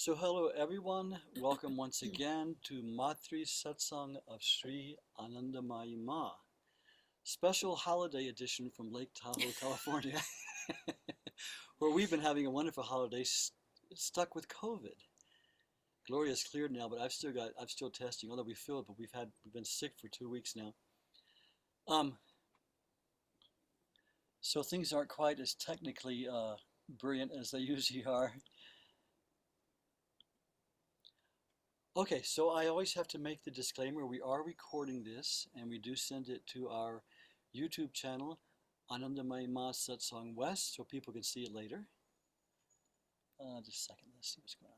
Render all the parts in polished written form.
So hello everyone, welcome once again to Matri Satsang of Sri Anandamayi Ma, special holiday edition from Lake Tahoe, California, where we've been having a wonderful holiday stuck with COVID. Gloria's cleared now, but I'm still testing, although we feel it, but we've been sick for 2 weeks now. Um, so things aren't quite as technically brilliant as they usually are. Okay, so I always have to make the disclaimer, we are recording this and we do send it to our YouTube channel, Anandamayi Ma Satsang West, so people can see it later. Just a second, let's see what's going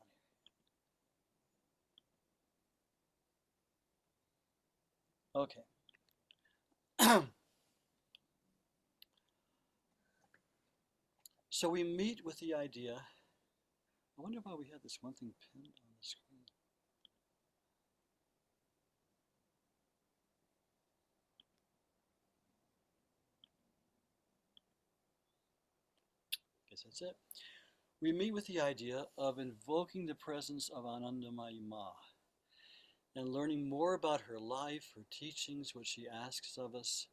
on here. Okay. So we meet with the idea, I wonder why we had this one thing pinned on the screen. Guess that's it. We meet with the idea of invoking the presence of Anandamayi Ma and learning more about her life, her teachings, what she asks of us,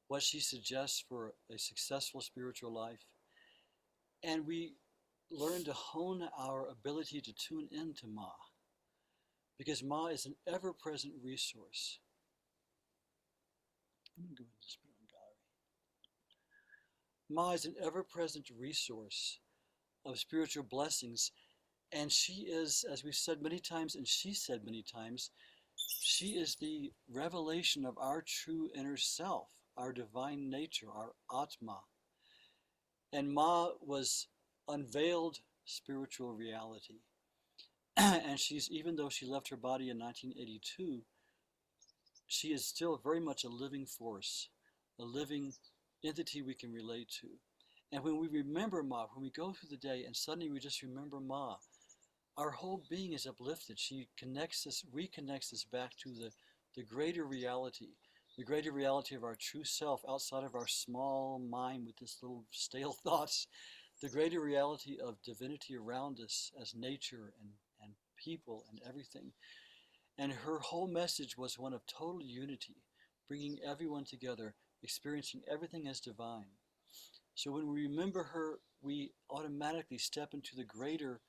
what she suggests for a successful spiritual life. And we learn to hone our ability to tune into Ma, because Ma is an ever-present resource. I'm going to go ahead and just put it on gallery. Ma is an ever-present resource of spiritual blessings, and she is, as we've said many times, and she said many times, she is the revelation of our true inner self, our divine nature, our Atma. And Ma was unveiled spiritual reality. And she's, even though she left her body in 1982, she is still very much a living force, a living entity we can relate to. And when we remember Ma, when we go through the day and suddenly we just remember Ma, our whole being is uplifted. She connects us, reconnects us back to the greater reality of our true self outside of our small mind with this little stale thoughts, the greater reality of divinity around us as nature and people and everything. And her whole message was one of total unity, bringing everyone together, experiencing everything as divine. So when we remember her, we automatically step into the greater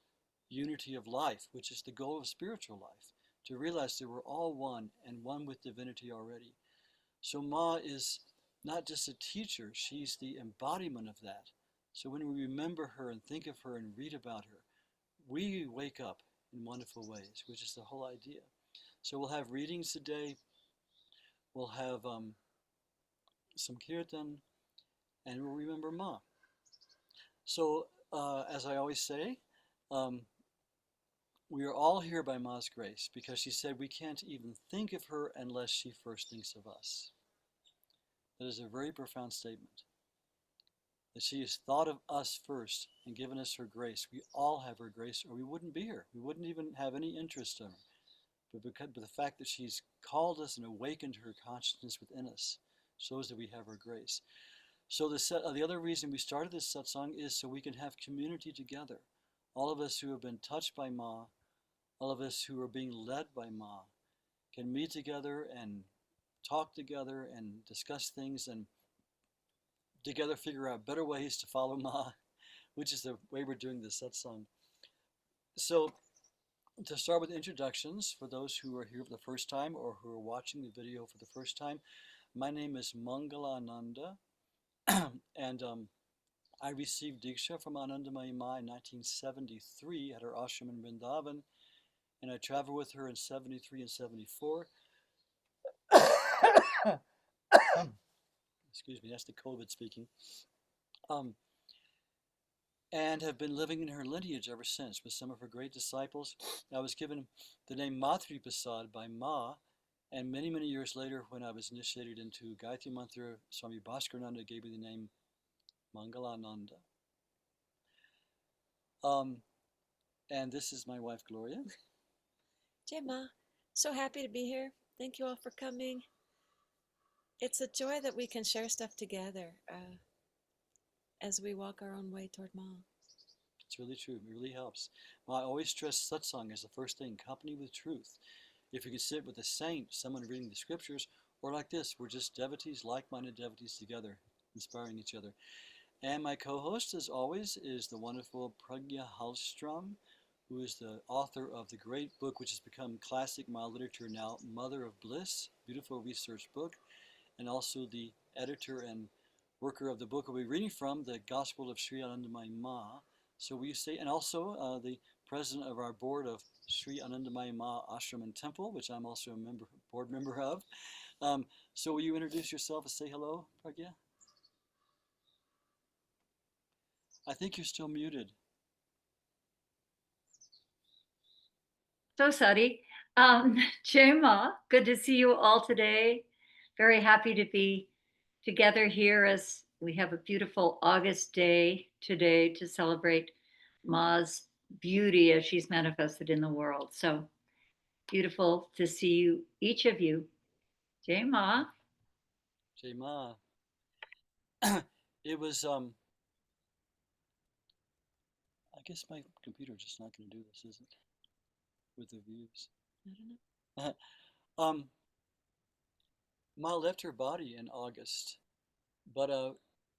unity of life, which is the goal of spiritual life, to realize that we're all one and one with divinity already. So Ma is not just a teacher, she's the embodiment of that. So when we remember her and think of her and read about her, we wake up in wonderful ways, which is the whole idea. So we'll have readings today, we'll have some Kirtan, and we'll remember Ma. So as I always say, we are all here by Ma's grace, because she said we can't even think of her unless she first thinks of us. That is a very profound statement. That she has thought of us first and given us her grace. We all have her grace, or we wouldn't be here. We wouldn't even have any interest in her. But the fact that she's called us and awakened her consciousness within us shows that we have her grace. So the other reason we started this satsang is so we can have community together. All of us who have been touched by Ma, all of us who are being led by Ma, can meet together and talk together and discuss things and together figure out better ways to follow Ma, which is the way we're doing this satsang. So to start with introductions, for those who are here for the first time or who are watching the video for the first time, my name is Mangalananda, and I received Diksha from Anandamayi Ma in 1973 at her ashram in Vrindavan, and I traveled with her in 73 and 74. Excuse me, that's the COVID speaking. And have been living in her lineage ever since with some of her great disciples. I was given the name Matri Prasad by Ma, and many, many years later, when I was initiated into Gayatri Mantra, Swami Bhaskarnanda gave me the name Mangalananda. And this is my wife, Gloria. Jai Ma, so happy to be here. Thank you all for coming. It's a joy that we can share stuff together as we walk our own way toward Ma. It's really true. It really helps. Well, I always stress satsang as the first thing, company with truth. If you can sit with a saint, someone reading the scriptures, or like this, we're just devotees, like-minded devotees together, inspiring each other. And my co-host, as always, is the wonderful Pragya Hallstrom, who is the author of the great book which has become classic mild literature now, Mother of Bliss, beautiful research book, and also the editor and worker of the book we'll be reading from, the Gospel of Sri Anandamayi Ma. So we say, and also the president of our board of Sri Anandamayi Ma Ashram and Temple, which I'm also a board member of. So will you introduce yourself and say hello, Pragya? I think you're still muted. So, Sadi, Jai Ma, good to see you all today. Very happy to be together here as we have a beautiful August day today to celebrate Ma's beauty as she's manifested in the world. So beautiful to see you, each of you. Jai Ma. Jai Ma. It was, I guess my computer's just not going to do this, is it? With the views. I don't know. Ma left her body in August, but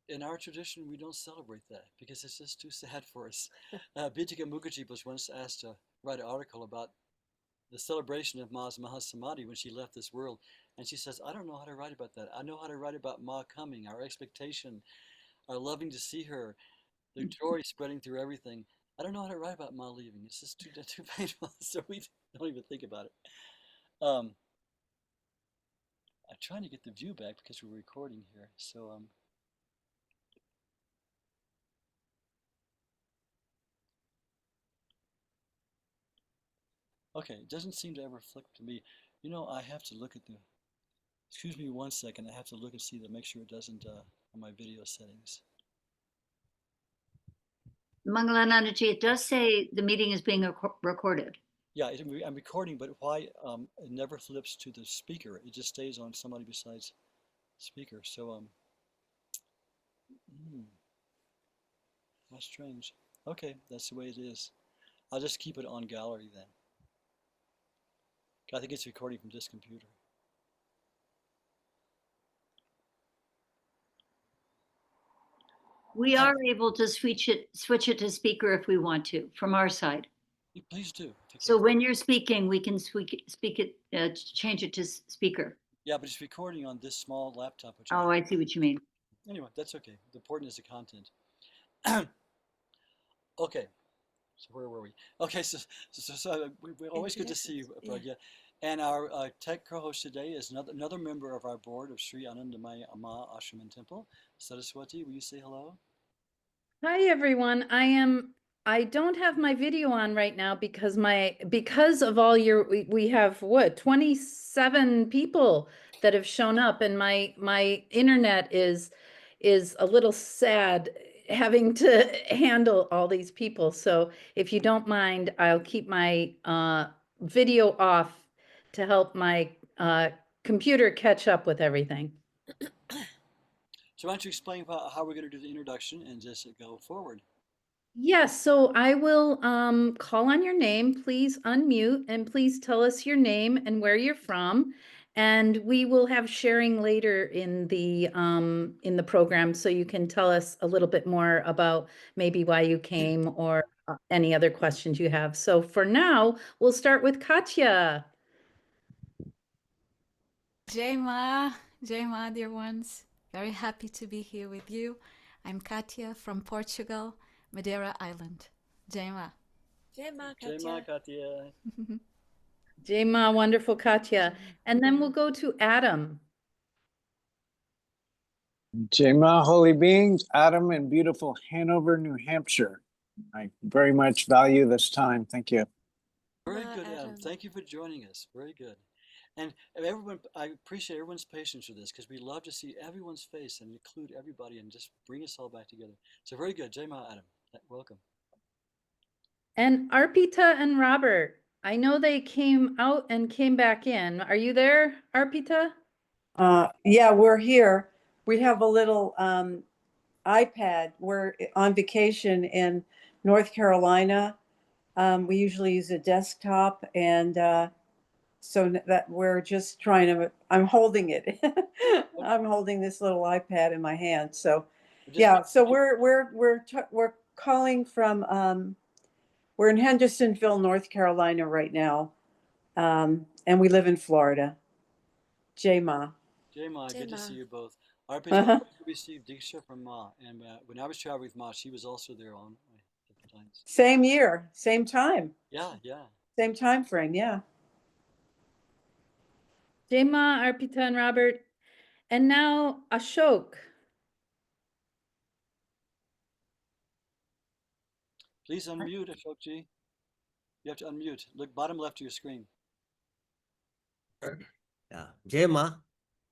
in our tradition we don't celebrate that because it's just too sad for us. Bitika Mukherjee was once asked to write an article about the celebration of Ma's Mahasamadhi when she left this world, and she says, I don't know how to write about that. I know how to write about Ma coming, our expectation, our loving to see her, the joy spreading through everything. I don't know how to write about Ma leaving. It's just too painful, so we don't even think about it. I'm trying to get the view back because we're recording here. So okay, it doesn't seem to ever flick to me. You know, I have to look at the. Excuse me 1 second. I have to look and see to make sure it doesn't on my video settings. Mangalanandaji, it does say the meeting is being recorded. Yeah, I'm recording, but why it never flips to the speaker? It just stays on somebody besides speaker. So that's strange. Okay, that's the way it is. I'll just keep it on gallery then. I think it's recording from this computer. We are able to switch it to speaker if we want to from our side. Please do. So when you're speaking, we can change it to speaker. Yeah, but it's recording on this small laptop. Which I see what you mean. Anyway, that's okay. The important is the content. Okay, so where were we? Okay, so we're always good to see you, Pragya. Yeah. And our tech co-host today is another member of our board of Sri Anandamayi Ma Ashram and Temple. Saraswati, will you say hello? Hi everyone. I don't have my video on right now because of all we have what 27 people that have shown up, and my internet is a little sad having to handle all these people. So if you don't mind, I'll keep my video off to help my computer catch up with everything. So why don't you explain how we're going to do the introduction and just go forward? Yes, so I will call on your name. Please unmute and please tell us your name and where you're from. And we will have sharing later in the program, so you can tell us a little bit more about maybe why you came or any other questions you have. So for now, we'll start with Katya. Jai Ma, dear ones. Very happy to be here with you. I'm Katya from Portugal, Madeira Island. Jai Ma. Jai Ma, Katya. Jai Ma, Katya. Jai Ma, wonderful Katya. And then we'll go to Adam. Jai Ma, holy beings, Adam in beautiful Hanover, New Hampshire. I very much value this time. Thank you. Very good, Adam. Thank you for joining us. Very good. And everyone, I appreciate everyone's patience with this because we love to see everyone's face and include everybody and just bring us all back together. So very good. Jai Ma, Adam. Welcome. And Arpita and Robert, I know they came out and came back in. Are you there, Arpita? Yeah, we're here. We have a little iPad. We're on vacation in North Carolina. We usually use a desktop, and so that we're just trying to, I'm holding it. I'm holding this little iPad in my hand. So yeah, so we're calling from, we're in Hendersonville, North Carolina right now. And we live in Florida. Jai Ma. Jai Ma, Jai good to Ma. see you both. Arpita Uh-huh. received Diksha from Ma, and when I was traveling with Ma, she was also there on different times. Same year, same time, Yeah, yeah. same time frame. Yeah. Jai Ma, Arpita, and Robert. And now Ashok. Please unmute, Ashokji. You have to unmute. Look, bottom left of your screen. Yeah, Jai Ma,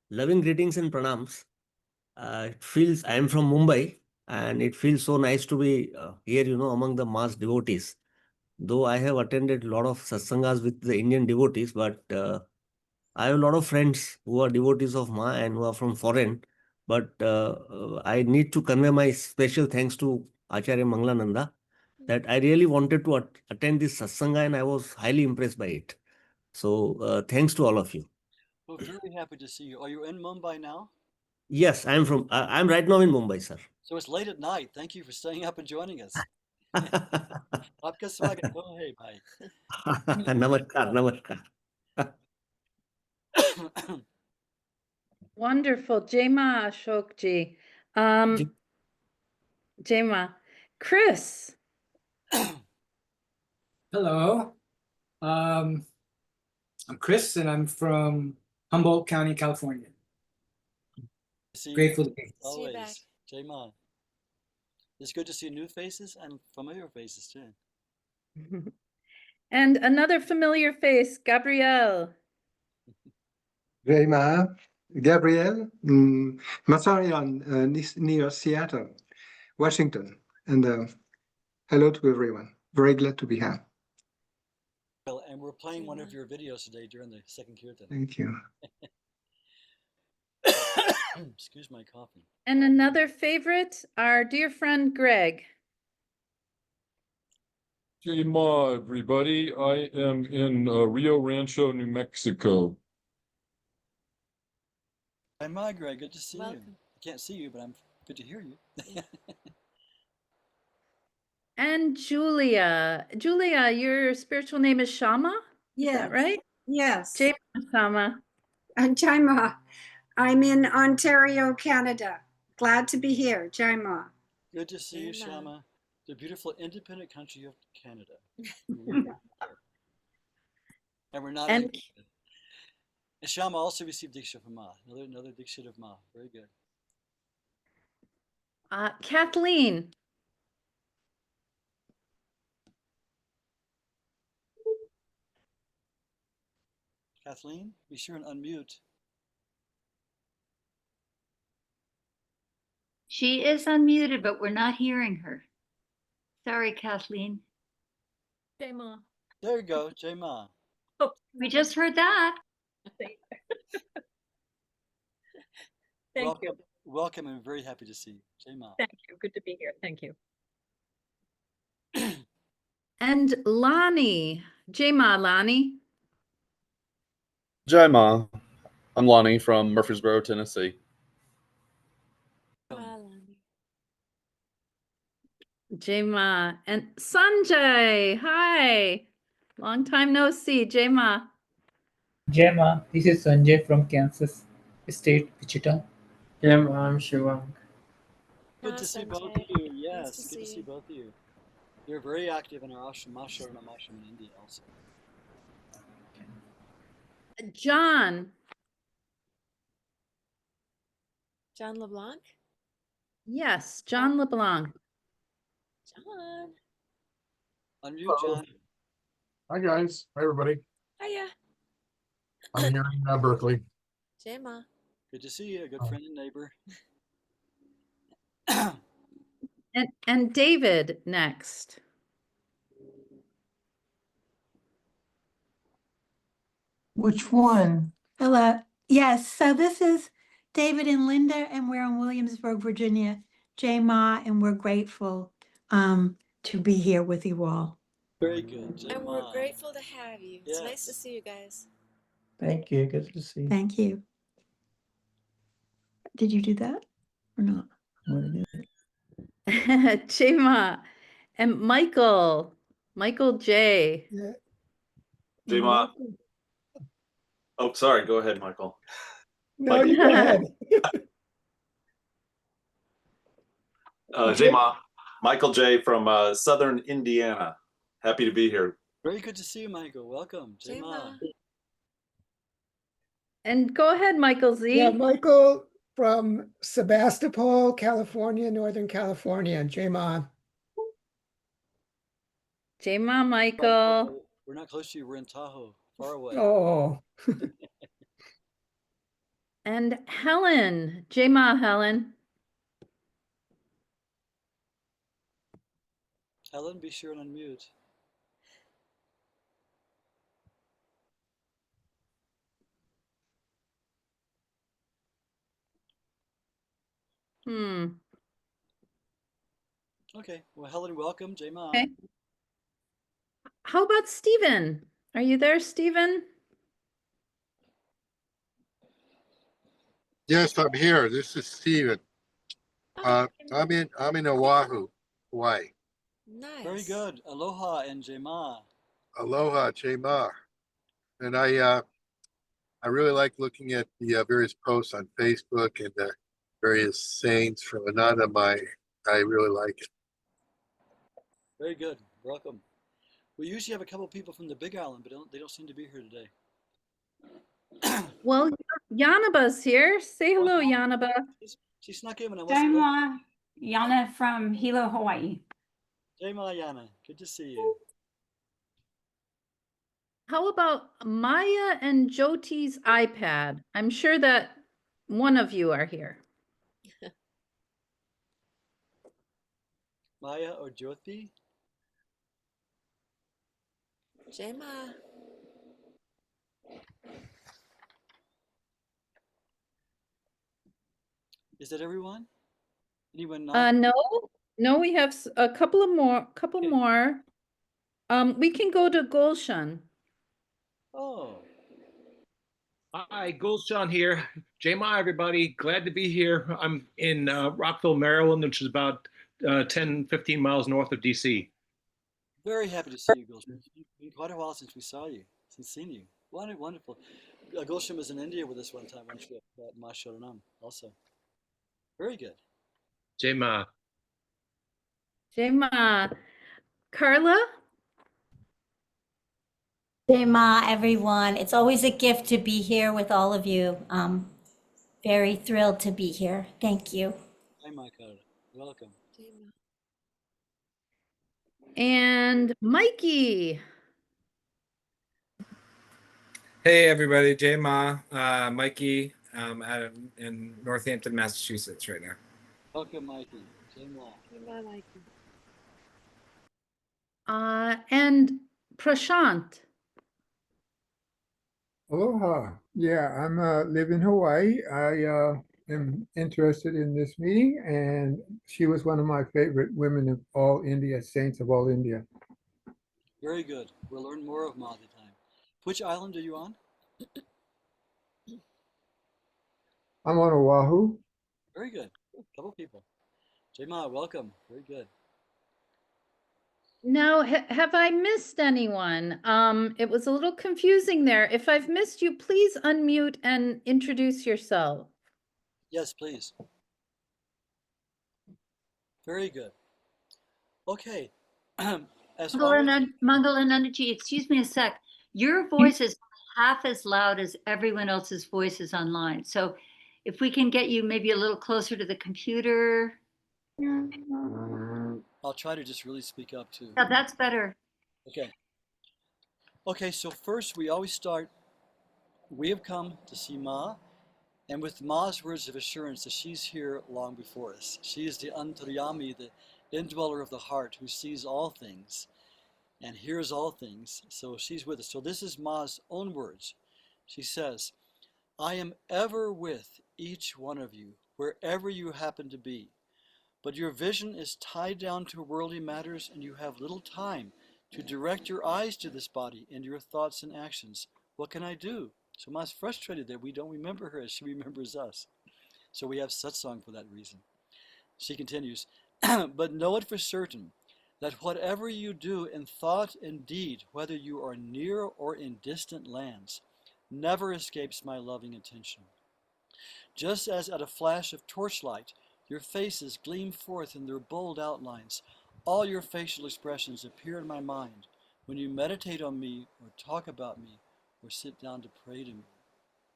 loving greetings and pranams. It feels I am from Mumbai, and it feels so nice to be here, among the mass devotees. Though I have attended a lot of satsangas with the Indian devotees, but I have a lot of friends who are devotees of Ma and who are from foreign. But I need to convey my special thanks to Acharya Manglananda that I really wanted to attend this satsanga, and I was highly impressed by it. So thanks to all of you. Well, very happy to see you. Are you in Mumbai now? Yes, I'm right now in Mumbai, sir. So it's late at night. Thank you for staying up and joining us. Aapka swagat. Oh, hey, bhai. Namaskar, namaskar. Wonderful. Jai Ma, Ashokji. Jai Ma. Chris. Hello. I'm Chris, and I'm from Humboldt County, California. See you. Grateful to be here. See you back. Always. Jai Ma. It's good to see new faces and familiar faces too. And another familiar face, Gabrielle. Jai Ma, Gabriel, Masarian, near Seattle, Washington. And hello to everyone. Very glad to be here. Well, and we're playing one of your videos today during the second Kirtan. Thank you. Excuse my coughing. And another favorite, our dear friend Greg. Jai Ma, everybody. I am in Rio Rancho, New Mexico. Hi, Ma, Greg. Good to see you. Welcome. I can't see you, but I'm good to hear you. And Julia. Julia, your spiritual name is Shama? Is that right? Yes. Jai Ma, Shama. Jai Ma. I'm in Ontario, Canada. Glad to be here. Jai Ma. Good to see you, Jai Ma. Shama. The beautiful independent country of Canada. And we're not And and Shama also received Diksha from Ma. Another Diksha of Ma. Very good. Kathleen. Kathleen, be sure and unmute. She is unmuted, but we're not hearing her. Sorry, Kathleen. Jai Ma. There you go, Jai Ma. Oh, we just heard that. Thank you. Welcome, and very happy to see you. Jai Ma. Thank you. Good to be here. Thank you. And Lonnie. Jai Ma, Lonnie. Jai Ma. I'm Lonnie from Murfreesboro, Tennessee. Jai Ma. And Sanjay. Hi. Long time no see. Jai Ma. Jai Ma, this is Sanjay from Kansas State, Wichita. Jai Ma, I'm Shivang. Good to see both of you. Yes, good to see both of you. You're very active in our ashram, Masharanam ashram in India also. John. John LeBlanc. Yes, John LeBlanc. John. Unmute, John. Hi, guys. Hi, everybody. Hiya. I'm here in Berkeley. Jai Ma. Good to see you, a good friend and neighbor. And David next. Which one? Hello. Yes. So this is David and Linda, and we're in Williamsburg, Virginia. Jai Ma, and we're grateful to to be here with you all. Very good. And we're Jema. grateful to have you. It's nice to Yes. see you guys. Thank you. Good to see you. Thank you. Did you do that or not? What it is. Chima and Michael J. Yeah. Jema. Oh, sorry. Go ahead, Michael. No, you go ahead. Jema. Michael J. from Southern Indiana. Happy to be here. Very good to see you, Michael. Welcome. Jema. And go ahead, Michael Z. Yeah, Michael from Sebastopol, California, Northern California. Jema. Jema, Michael. We're not close to you. We're in Tahoe, far away. Oh. And Helen. Jema, Helen. Helen, be sure and unmute. Okay. Well, Helen, welcome. Jema. Okay. How about Stephen? Are you there, Stephen? Yes, I'm here. This is Steven. I'm in Oahu, Hawaii. Nice. Very good. Aloha and Jema. Aloha, Jema. And I really like looking at the various posts on Facebook and the various sayings from Anandamayi. I really like it. Very good. Welcome. We usually have a couple people from the Big Island, but they don't seem to be here today. Well, Yanaba's here. Say hello, Yanaba. She snuck in when I Jema, Yana from Hilo, Hawaii. Jema, Yana. Good to see you. How about Maya and Jyoti's iPad? I'm sure that one of you are here. Maya or Jyoti? Jema. Is that everyone? Anyone not? No, we have a couple more. We can go to Gulshan. Oh. Hi, Gulshan here. Jema, everybody. Glad to be here. I'm in Rockville, Maryland, which is about 10, 15 miles north of DC. Very happy to see you, Gulshan. It's been quite a while since we saw you, since seen you. Wonderful. Gulshan was in India with us one time, one trip at Masharanam also. Very good. Jema. Jema. Carla? Jema, everyone. It's always a gift to be here with all of you. Very thrilled to be here. Thank you. Hi, my Carla. Welcome. And Mikey. Hey everybody, Jema, Mikey, in Northampton, Massachusetts right now. Welcome, Mikey. Jema. Jema, Mikey. And Prashant. Aloha. Yeah, I'm live in Hawaii. I am interested in this meeting, and she was one of my favorite women of all India, saints of all India. Very good. We'll learn more of Ma the time. Which island are you on? I'm on Oahu. Very good. A couple people. Jema, welcome. Very good. Now, have I missed anyone? It was a little confusing there. If I've missed you, please unmute and introduce yourself. Yes, please. Very good. Okay. Mangal and Anandji, excuse me a sec. Your voice is half as loud as everyone else's voices online. So if we can get you maybe a little closer to the computer. I'll try to just really speak up too. Yeah, that's better. Okay. Okay, so first we always start, we have come to see Ma, and with Ma's words of assurance that she's here long before us. She is the Antaryami, the indweller of the heart, who sees all things and hears all things. So she's with us. So this is Ma's own words. She says, I am ever with each one of you, wherever you happen to be. but your vision is tied down to worldly matters and you have little time to direct your eyes to this body and your thoughts and actions. What can I do? So Ma's frustrated that we don't remember her as she remembers us. So we have satsang for that reason. She continues, but know it for certain that whatever you do in thought and deed, whether you are near or in distant lands, never escapes my loving attention. Just as at a flash of torchlight, your faces gleam forth in their bold outlines, all your facial expressions appear in my mind when you meditate on me or talk about me or sit down to pray to me.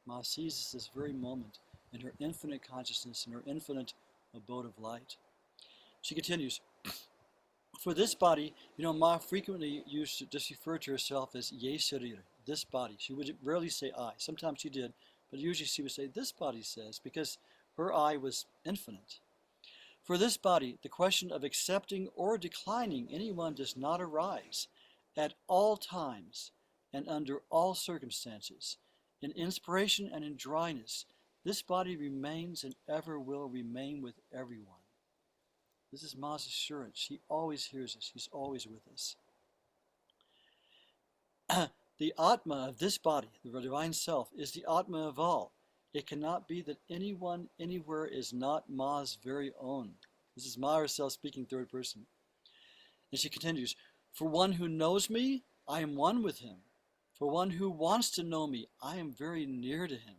Ma sees this very moment in her infinite consciousness, in her infinite abode of light. She continues, for this body, Ma frequently used to just refer to herself as Ye Sharir, this body. She would rarely say I. Sometimes she did, but usually she would say this body says, because her I was infinite. For this body, the question of accepting or declining anyone does not arise at all times and under all circumstances. In inspiration and in dryness, this body remains and ever will remain with everyone. This is Ma's assurance. She always hears us. She's always with us. The Atma of this body, the divine self, is the Atma of all. It cannot be that anyone anywhere is not Ma's very own. This is Ma herself speaking third person. And she continues, for one who knows me, I am one with him. For one who wants to know me, I am very near to him.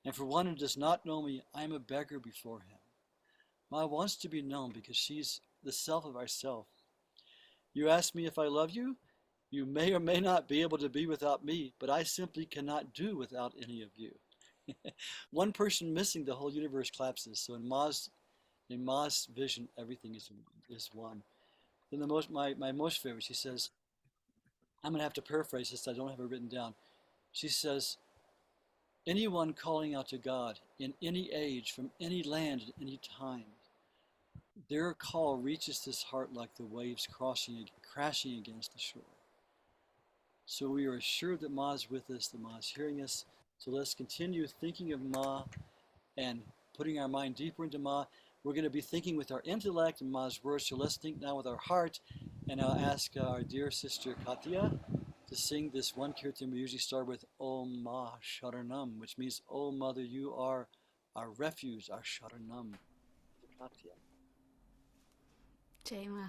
And for one who does not know me, I am a beggar before him. Ma wants to be known because she's the self of ourself. You ask me if I love you? You may or may not be able to be without me, but I simply cannot do without any of you. One person missing, the whole universe collapses. So in Ma's vision, everything is one. Then my most favorite, she says, I'm going to have to paraphrase this, I don't have it written down. She says, anyone calling out to God in any age, from any land, at any time, their call reaches this heart like the waves crashing against the shore. So we are assured that Ma is with us, that Ma is hearing us. So let's continue thinking of Ma and putting our mind deeper into Ma. We're going to be thinking with our intellect and Ma's words, so let's think now with our heart. And I'll ask our dear sister Katya to sing this one kirtan we usually start with, Om Ma Sharanam, which means, Oh Mother, you are our refuge, our Sharanam. Katya. Jai Ma.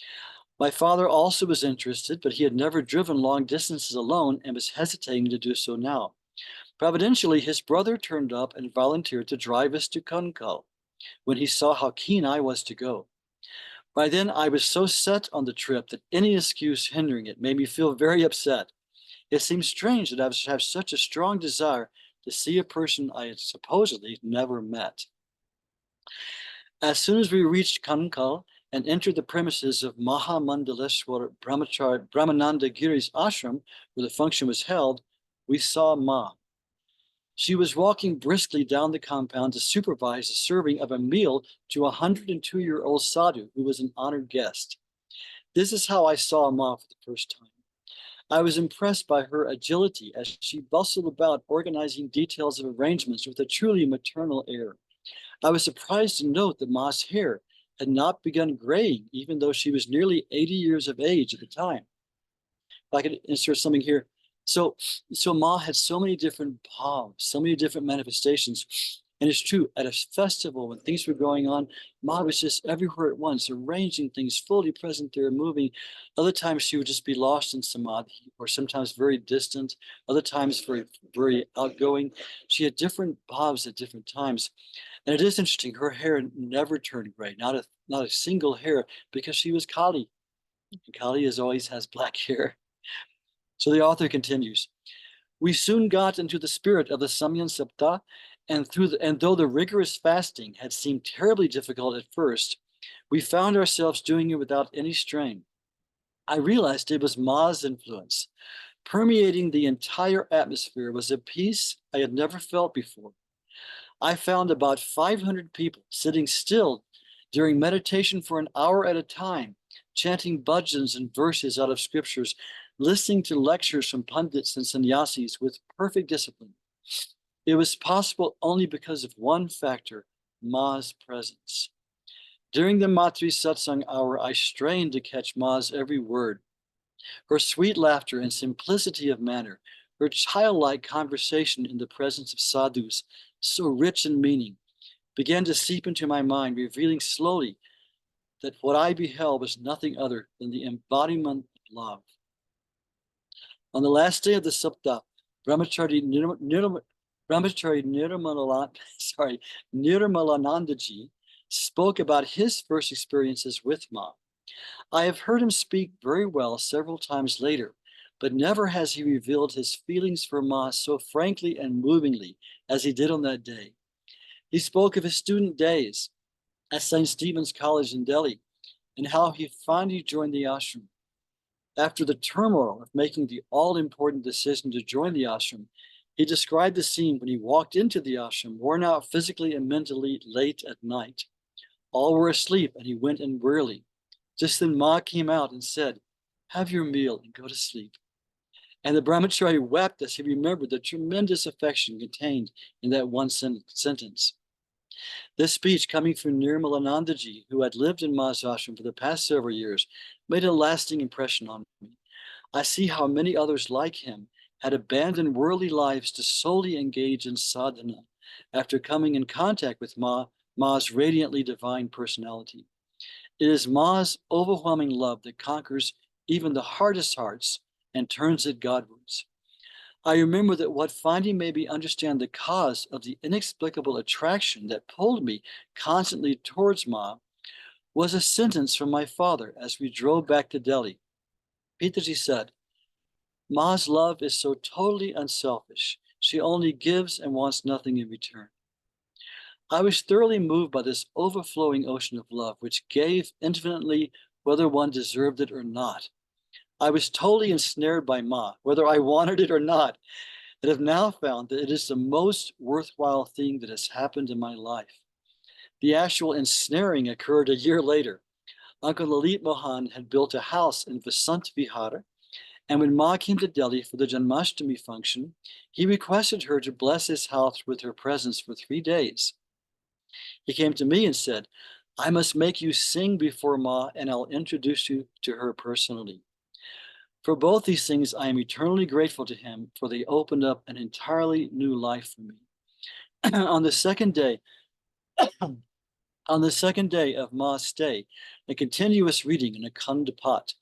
My father also was interested, but he had never driven long distances alone and was hesitating to do so now. Providentially, his brother turned up and volunteered to drive us to Kankal when he saw how keen I was to go. By then, I was so set on the trip that any excuse hindering it made me feel very upset. It seemed strange that I would have such a strong desire to see a person I had supposedly never met. As soon as we reached Kankal and entered the premises of Mahamandaleshwar Brahmananda Giri's ashram, where the function was held, we saw Ma. She was walking briskly down the compound to supervise the serving of a meal to a 102-year-old sadhu who was an honored guest. This is how I saw Ma for the first time. I was impressed by her agility as she bustled about organizing details of arrangements with a truly maternal air. I was surprised to note that Ma's hair had not begun graying, even though she was nearly 80 years of age at the time. If I could insert something here. So Ma had so many different bhavs, so many different manifestations. And it's true, at a festival, when things were going on, Ma was just everywhere at once, arranging things, fully present there, moving. Other times she would just be lost in samadhi, or sometimes very distant, other times very, very outgoing. She had different bhavs at different times. And it is interesting, her hair never turned gray, not a single hair, because she was Kali. And Kali always has black hair. So the author continues, we soon got into the spirit of the Samyan Sapta, and though the rigorous fasting had seemed terribly difficult at first, we found ourselves doing it without any strain. I realized it was Ma's influence. Permeating the entire atmosphere was a peace I had never felt before. I found about 500 people sitting still during meditation for an hour at a time, chanting bhajans and verses out of scriptures, listening to lectures from pundits and sannyasis with perfect discipline. It was possible only because of one factor, Ma's presence. During the Matri Satsang hour, I strained to catch Ma's every word. Her sweet laughter and simplicity of manner, her childlike conversation in the presence of sadhus, so rich in meaning, began to seep into my mind, revealing slowly that what I beheld was nothing other than the embodiment of love. On the last day of the Sapta, Brahmachari Nirmalanandaji spoke about his first experiences with Ma. I have heard him speak very well several times later, but never has he revealed his feelings for Ma so frankly and movingly as he did on that day. He spoke of his student days at St. Stephen's College in Delhi and how he finally joined the ashram. After the turmoil of making the all-important decision to join the ashram, he described the scene when he walked into the ashram, worn out physically and mentally, late at night. All were asleep and he went in wearily. Just then Ma came out and said, "Have your meal and go to sleep." And the brahmachari wept as he remembered the tremendous affection contained in that one sentence. This speech, coming from Nirmalanandaji, who had lived in Ma's ashram for the past several years, made a lasting impression on me. I see how many others like him had abandoned worldly lives to solely engage in sadhana after coming in contact with Ma's radiantly divine personality. It is Ma's overwhelming love that conquers even the hardest hearts and turns it Godwards. I remember that what finally made me understand the cause of the inexplicable attraction that pulled me constantly towards Ma was a sentence from my father as we drove back to Delhi. Pitaji said, "Ma's love is so totally unselfish. She only gives and wants nothing in return." I was thoroughly moved by this overflowing ocean of love, which gave infinitely whether one deserved it or not. I was totally ensnared by Ma, whether I wanted it or not, and have now found that it is the most worthwhile thing that has happened in my life. The actual ensnaring occurred a year later. Uncle Lalit Mohan had built a house in Vasant Vihar, and when Ma came to Delhi for the Janmashtami function, he requested her to bless his house with her presence for 3 days. He came to me and said, "I must make you sing before Ma, and I'll introduce you to her personally." For both these things, I am eternally grateful to him, for they opened up an entirely new life for me. On the second day On the second day of Ma's stay, a continuous reading in a Khand Path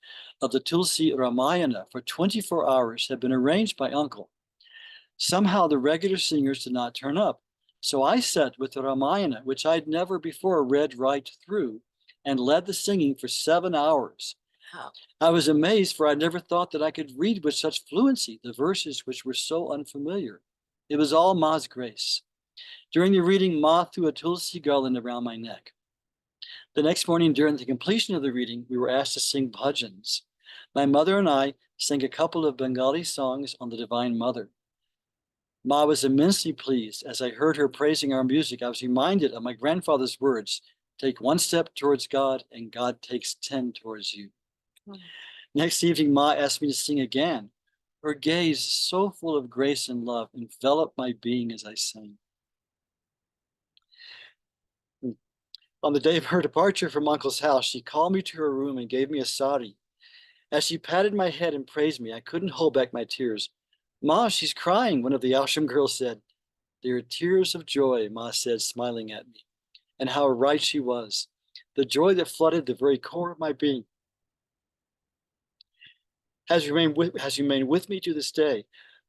of the Tulsi Ramayana for 24 hours had been arranged by Uncle. Somehow the regular singers did not turn up, so I sat with the Ramayana, which I'd never before read right through, and led the singing for 7 hours. Wow. I was amazed, for I never thought that I could read with such fluency the verses which were so unfamiliar. It was all Ma's grace. During the reading, Ma threw a tulsi garland around my neck. The next morning, during the completion of the reading, we were asked to sing bhajans. My mother and I sang a couple of Bengali songs on the Divine Mother. Ma was immensely pleased. As I heard her praising our music, I was reminded of my grandfather's words, "Take one step towards God, and God takes 10 towards you." Next evening, Ma asked me to sing again. Her gaze, so full of grace and love, enveloped my being as I sang. On the day of her departure from Uncle's house, she called me to her room and gave me a sari. As she patted my head and praised me, I couldn't hold back my tears. "Ma, she's crying," one of the ashram girls said. "They are tears of joy," Ma said, smiling at me. And how right she was. The joy that flooded the very core of my being has remained with me to this day.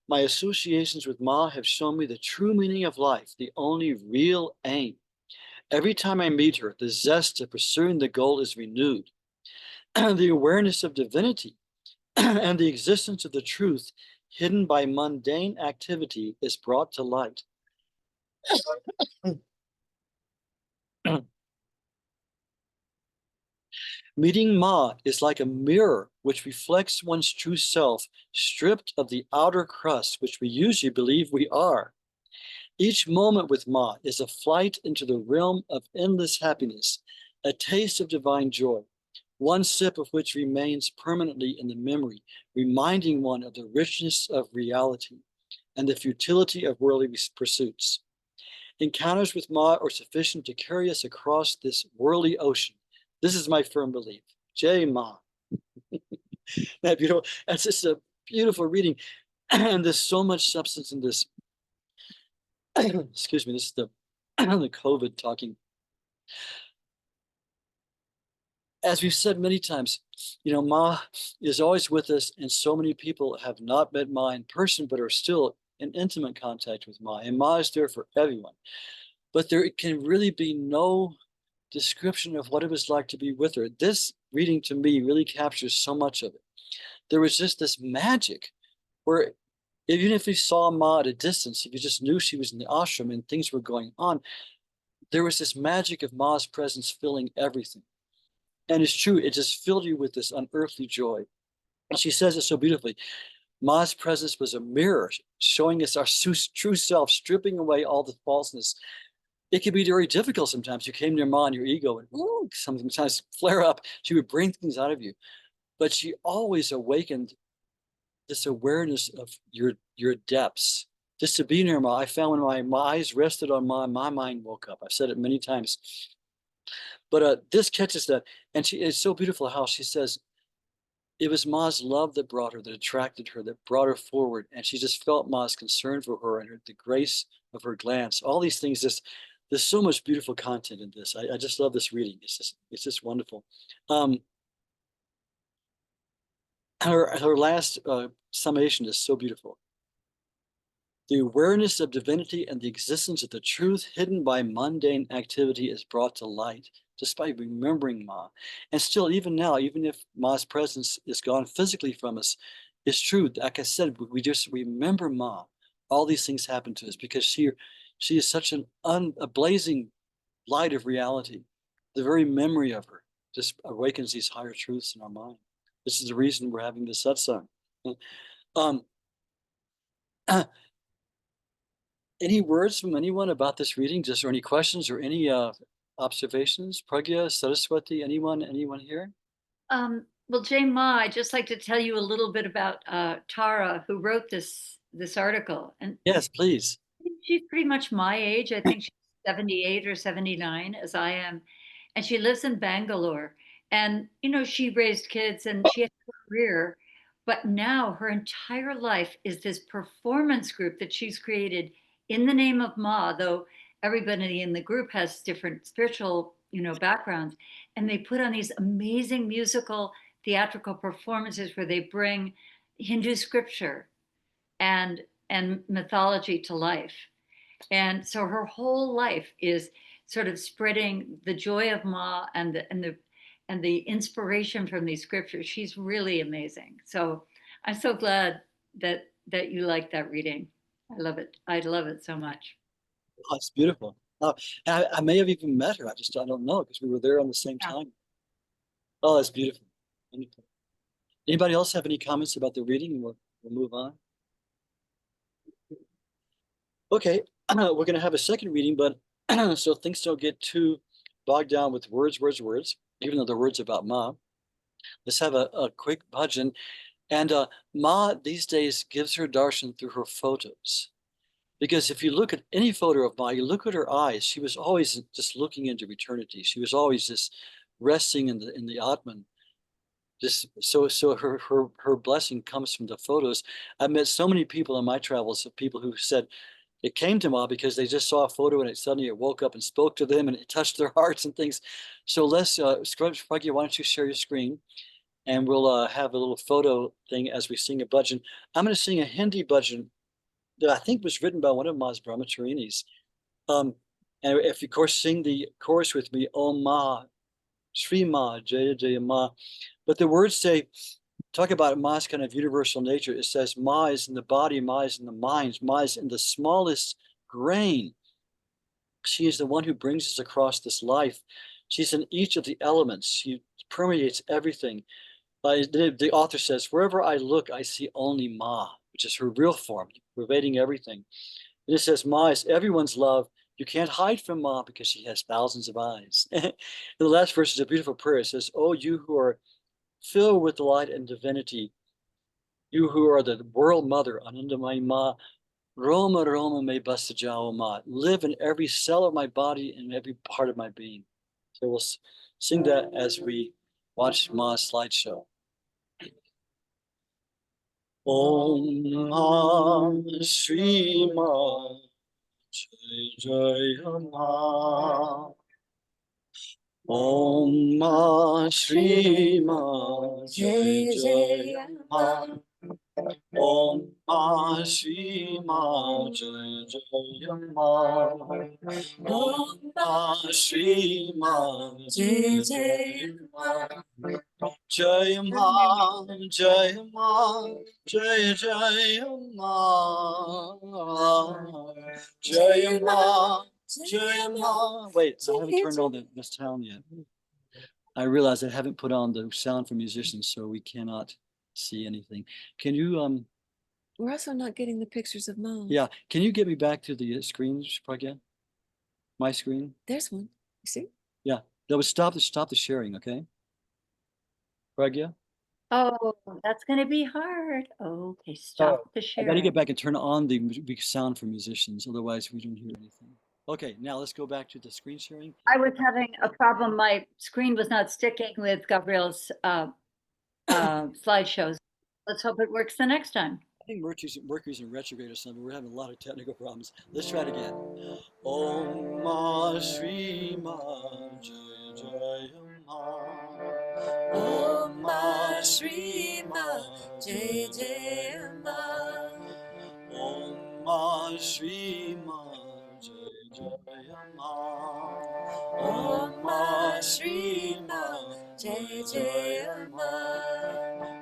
My associations with Ma have shown me the true meaning of life, the only real aim. Every time I meet her, the zest of pursuing the goal is renewed. The awareness of divinity and the existence of the truth hidden by mundane activity is brought to light. Meeting Ma is like a mirror which reflects one's true self, stripped of the outer crust which we usually believe we are. Each moment with Ma is a flight into the realm of endless happiness, a taste of divine joy, one sip of which remains permanently in the memory, reminding one of the richness of reality and the futility of worldly pursuits. Encounters with Ma are sufficient to carry us across this worldly ocean. This is my firm belief. Jai Ma. That beautiful. That's just a beautiful reading. And there's so much substance in this. Excuse me, this is the COVID talking. As we've said many times, Ma is always with us, and so many people have not met Ma in person, but are still in intimate contact with Ma, and Ma is there for everyone. But there can really be no description of what it was like to be with her. This reading to me really captures so much of it. There was just this magic where even if you saw Ma at a distance, if you just knew she was in the ashram and things were going on, there was this magic of Ma's presence filling everything. And it's true, it just filled you with this unearthly joy. And she says it so beautifully. Ma's presence was a mirror showing us our true self, stripping away all the falseness. It could be very difficult sometimes. You came near Ma and your ego would sometimes flare up. She would bring things out of you. But she always awakened this awareness of your depths. Just to be near Ma, I found when my eyes rested on Ma, my mind woke up. I've said it many times. But this catches that. And it's so beautiful how she says, it was Ma's love that brought her, that attracted her, that brought her forward. And she just felt Ma's concern for her and the grace of her glance. All these things, there's so much beautiful content in this. I just love this reading. It's just wonderful. Her last summation is so beautiful. The awareness of divinity and the existence of the truth hidden by mundane activity is brought to light just by remembering Ma. And still, even now, even if Ma's presence is gone physically from us, it's true. Like I said, we just remember Ma. All these things happen to us because she is such a blazing light of reality. The very memory of her just awakens these higher truths in our mind. This is the reason we're having this satsang. Any words from anyone about this reading? Just or any questions or any observations? Pragya, Saraswati, anyone here? Well, Jay Ma, I'd just like to tell you a little bit about Tara, who wrote this article. And yes, please. She's pretty much my age. I think she's 78 or 79, as I am. And she lives in Bangalore. And, she raised kids and she had a career. But now her entire life is this performance group that she's created in the name of Ma, though everybody in the group has different spiritual backgrounds, and they put on these amazing musical theatrical performances where they bring Hindu scripture and mythology to life. And so her whole life is sort of spreading the joy of Ma and the inspiration from these scriptures. She's really amazing. So I'm so glad that you like that reading. I love it. I love it so much. Oh, it's beautiful. I may have even met her. I don't know, because we were there on the same time. Oh, that's beautiful. Wonderful. Anybody else have any comments about the reading? We'll move on. Okay, we're going to have a second reading, but so things don't get too bogged down with words, even though the words about Ma. Let's have a quick bhajan. And Ma these days gives her darshan through her photos. Because if you look at any photo of Ma, you look at her eyes, she was always just looking into eternity. She was always just resting in the Atman. Just so her blessing comes from the photos. I've met so many people in my travels of people who said it came to Ma because they just saw a photo and suddenly it woke up and spoke to them and it touched their hearts and things. So let's, Pragya, why don't you share your screen? And we'll have a little photo thing as we sing a bhajan. I'm going to sing a Hindi bhajan that I think was written by one of Ma's brahmacharinis. And if you, of course, sing the chorus with me, Om Ma, Shri Ma, Jaya Jaya Ma. But the words say, talk about Ma's kind of universal nature. It says Ma is in the body, Ma is in the mind, Ma is in the smallest grain. She is the one who brings us across this life. She's in each of the elements. She permeates everything. The author says, wherever I look, I see only Ma, which is her real form, pervading everything. And it says, Ma is everyone's love. You can't hide from Ma because she has thousands of eyes. And the last verse is a beautiful prayer. It says, oh, you who are filled with light and divinity, you who are the world mother, Anandamayi Ma, Roma Roma me basajao Ma, live in every cell of my body and every part of my being. So we'll sing that as we watch Ma's slideshow. Om Ma Shri Ma Jai Jai Ma. Om Ma Shri Ma Jai Jai Ma. Om Ma Shri Ma Jai Jai Ma. Om Ma Shri Ma Jai Jai Ma. Jai Ma, Jai Ma, Jai Jai Ma. Jai Ma, Jai Ma. Wait, I haven't turned on the sound yet. I realize I haven't put on the sound for musicians, so we cannot see anything. Can you We're also not getting the pictures of Mom. Yeah, can you get me back to the screen again? My screen? There's one. You see? Yeah, that would stop the sharing, okay? Pragya? Oh, that's going to be hard. Okay, stop the I sharing. got to get back and turn on the sound for musicians, otherwise we don't hear anything. Okay, now let's go back to the screen sharing. I was having a problem. My screen was not sticking with Gabriel's slideshows. Let's hope it works the next time. I think Mercury's in retrograde or something. We're having a lot of technical problems. Let's try it again. Om Ma Shri Ma Jai Jai Ma. Om Ma Shri Ma Jai Jai Ma. Om Ma Shri Ma Jai Jai Ma. Om Ma Shri Ma Jai Jai Ma.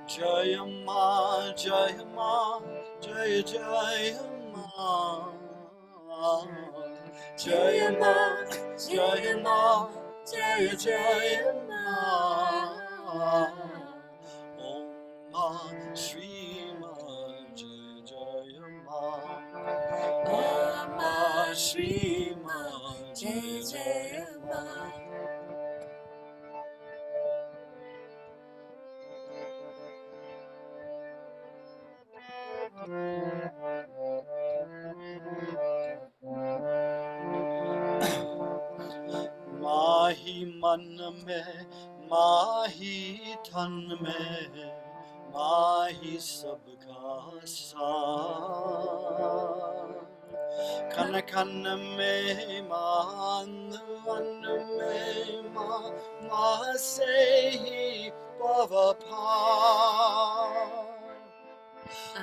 Jaya Ma, Jaya Ma, Jaya Jaya Ma. Jaya Ma, Jaya Ma, Jaya Jaya Ma. Om Ma Shri Ma Jaya Jaya Ma. Om Ma Shri Ma Jaya Jaya Ma. Mahi man mein, mahi than mein, mahi sabka saath. Kana kana me ma anu me ma sehi pavapar.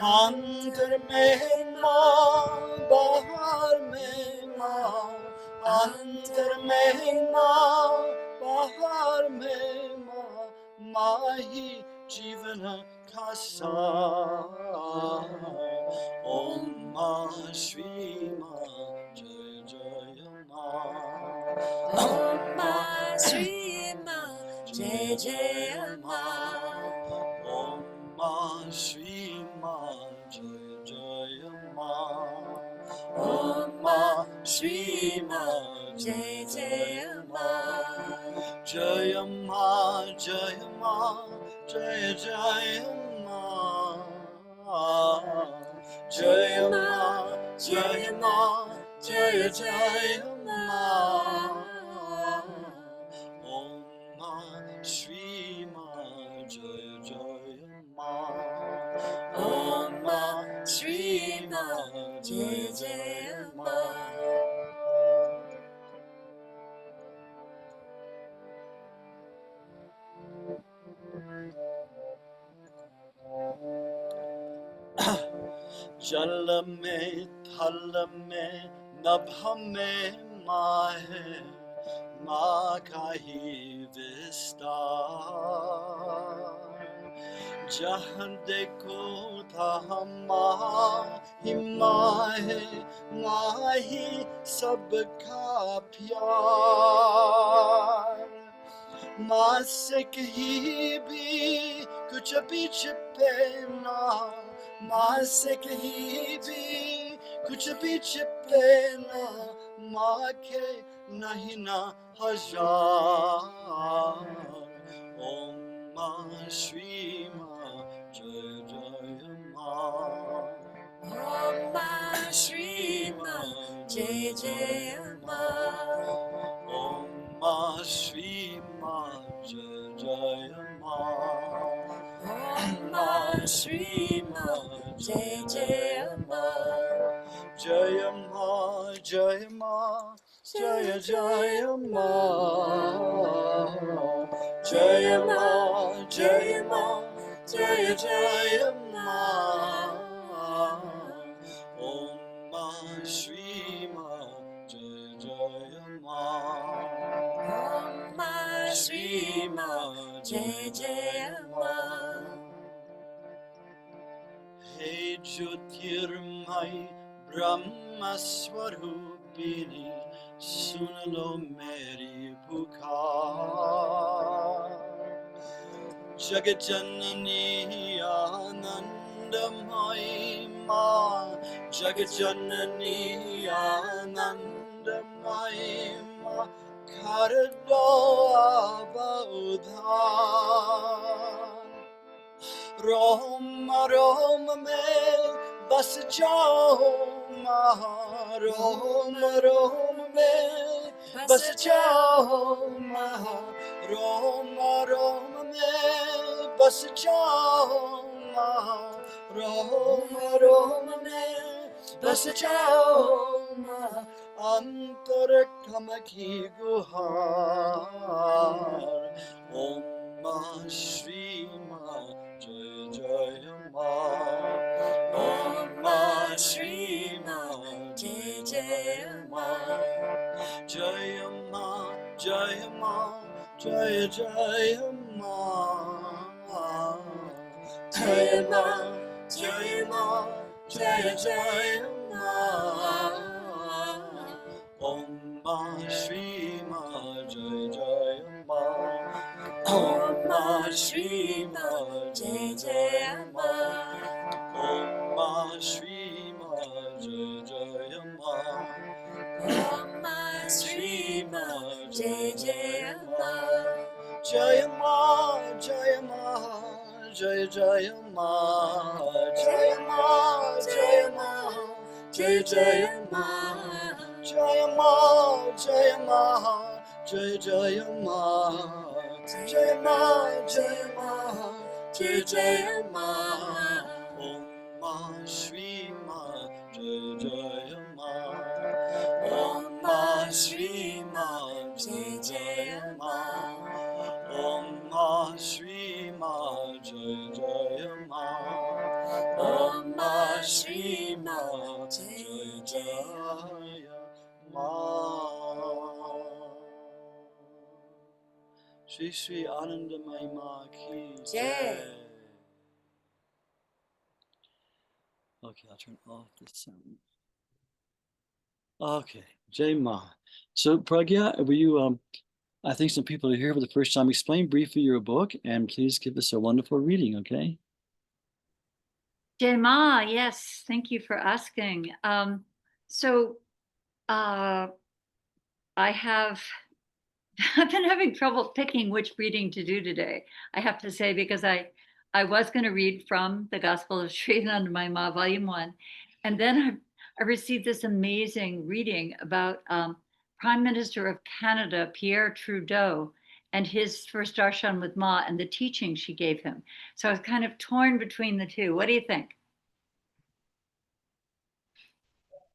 Andar mein maa, bahar mein maa, andar mein maa, bahar mein maa, mahi jivana ka saar. Om Ma Shri Ma Jai Jai Ma. Om Ma Shri Ma Jai Jai Ma. Om Ma Shri Ma Jai Jai Ma. Om Ma Shri Ma Jai Jai Ma. Jai Ma Jai Ma Jai Jai Ma. Jai Ma Jai Ma Jai Jai Ma. Om Ma Shri Ma Jai Jai Ma. Om Ma Shri Ma Jai Jai Ma. जल में थल में नभ में माँ है, माँ का ही विस्तार। जहाँ देखो तहाँ माँ ही माँ है, माँ ही सबका प्यार। माँ से कहीं भी कुछ भी छिपे ना, माँ से कहीं भी कुछ भी छिपे ना, माँ के नहीं ना हजार। ओम माँ श्री माँ जय जय माँ। Om Ma Shri Ma Jai Jai Ma. Om Ma Shri Ma Jai Jai Ma. Om Ma Shri Ma Jai Jai Ma. Jaya Ma, Jaya Ma, Jaya Jaya Ma. Jaya Ma, Jaya Ma, Jaya Jaya Ma. Om Ma Shri Ma Jai Jaya Ma. Om Ma Shri Ma Jai Jai Ma. Hey Jyotirmai Brahma Swarupini, sun lo meri pukar. Jagat Janani Anandamayi Ma, Jagat Janani Anandamayi Ma, kar do abadhan. रोम रोम में बस जाओ माँ, रोम रोम में बस जाओ माँ, रोम रोम में बस जाओ माँ, रोम रोम में बस जाओ माँ। अंतर कम की गुहार। ओम माँ श्री माँ जय जय माँ। Om Ma Shri Ma Jai Jai Ma. जय माँ जय माँ जय जय माँ। जय माँ जय माँ जय जय माँ। ओम माँ श्री माँ जय जय माँ। Om Ma Shri Ma Jai Jai Ma. Om Ma Shri Ma Jai Jai Ma. Om Ma Shri Ma Jai Jai Ma. Jai Ma, Jai Ma, Jai Jai Ma. Jai Ma, Jai Ma, Jai Jai Ma. Jai Ma, Jai Ma, Jai Jai Ma. Jai Ma, Jai Ma, Jai Jai Ma. Om Ma Shri Ma Jai Jai Ma. Shri Ma Jai Jai Ma. Shri Shri Anandamayi Ma Ki Jai. Okay, I'll turn off the sound. Okay, Jai Ma. So Pragya, were you, I think some people are here for the first time. Explain briefly your book and please give us a wonderful reading, okay? Jai Ma, yes, thank you for asking. I have I've been having trouble picking which reading to do today, I have to say, because I was going to read from the Gospel of Sri Anandamayi Ma, Volume 1, and then I received this amazing reading about Prime Minister of Canada, Pierre Trudeau, and his first darshan with Ma and the teaching she gave him. So I was kind of torn between the two. What do you think?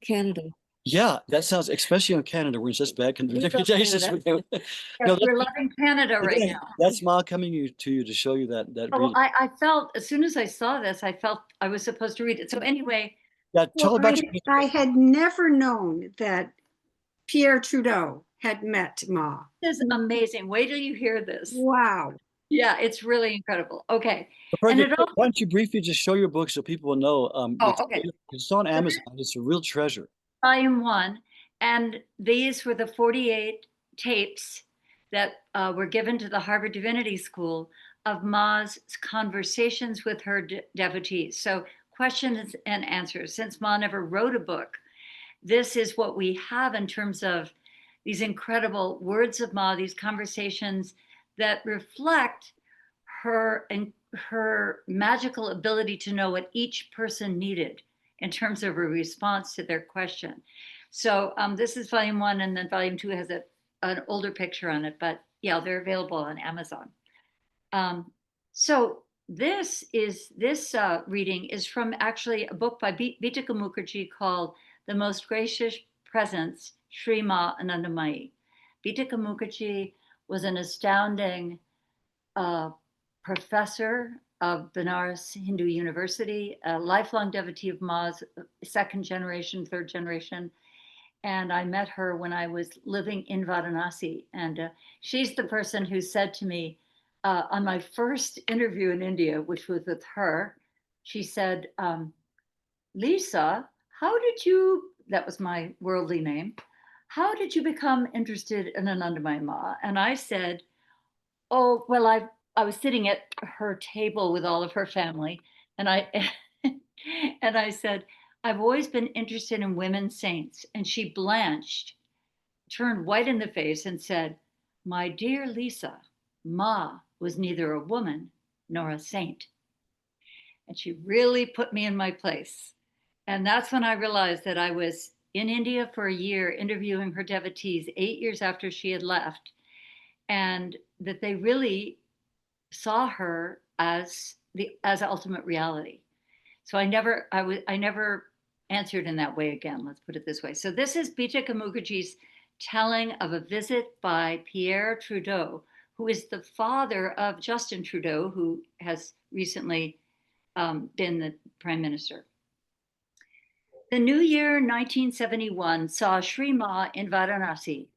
Canada. Yeah, that sounds, especially in Canada, we're in such bad reputations. Yes, we're loving Canada right now. That's Ma coming to you to show you that Well, reading. I felt, as soon as I saw this, I felt I was supposed to read it. So anyway. Yeah, tell Well, about I had never known that Pierre Trudeau had met Ma. This is amazing. Wait till you hear this. Wow. Yeah, it's really incredible. Okay. Why don't you briefly just show your book so people will know? Okay. It's on Amazon. It's a real treasure. Volume 1. And these were the 48 tapes that were given to the Harvard Divinity School of Ma's conversations with her devotees. So questions and answers. Since Ma never wrote a book, this is what we have in terms of these incredible words of Ma, these conversations that reflect her magical ability to know what each person needed in terms of a response to their question. So this is Volume 1, and then Volume 2 has an older picture on it, but yeah, they're available on Amazon. So this reading is from actually a book by Vitika Mukherjee called The Most Gracious Presence, Sri Ma Anandamayi. Vitika Mukherjee was an astounding professor of Benares Hindu University, a lifelong devotee of Ma's, second generation, third generation. And I met her when I was living in Varanasi. And she's the person who said to me on my first interview in India, which was with her, she said, Lisa, how did you, that was my worldly name, how did you become interested in Anandamayi Ma? And I said, oh, well, I was sitting at her table with all of her family, and I said, I've always been interested in women saints. And she blanched, turned white in the face, and said, my dear Lisa, Ma was neither a woman nor a saint. And she really put me in my place. And that's when I realized that I was in India for a year interviewing her devotees 8 years after she had left, and that they really saw her as ultimate reality. So I never answered in that way again, let's put it this way. So this is Vitika Mukherjee's telling of a visit by Pierre Trudeau, who is the father of Justin Trudeau, who has recently been the Prime Minister. The new year 1971 saw Sri Ma in Varanasi.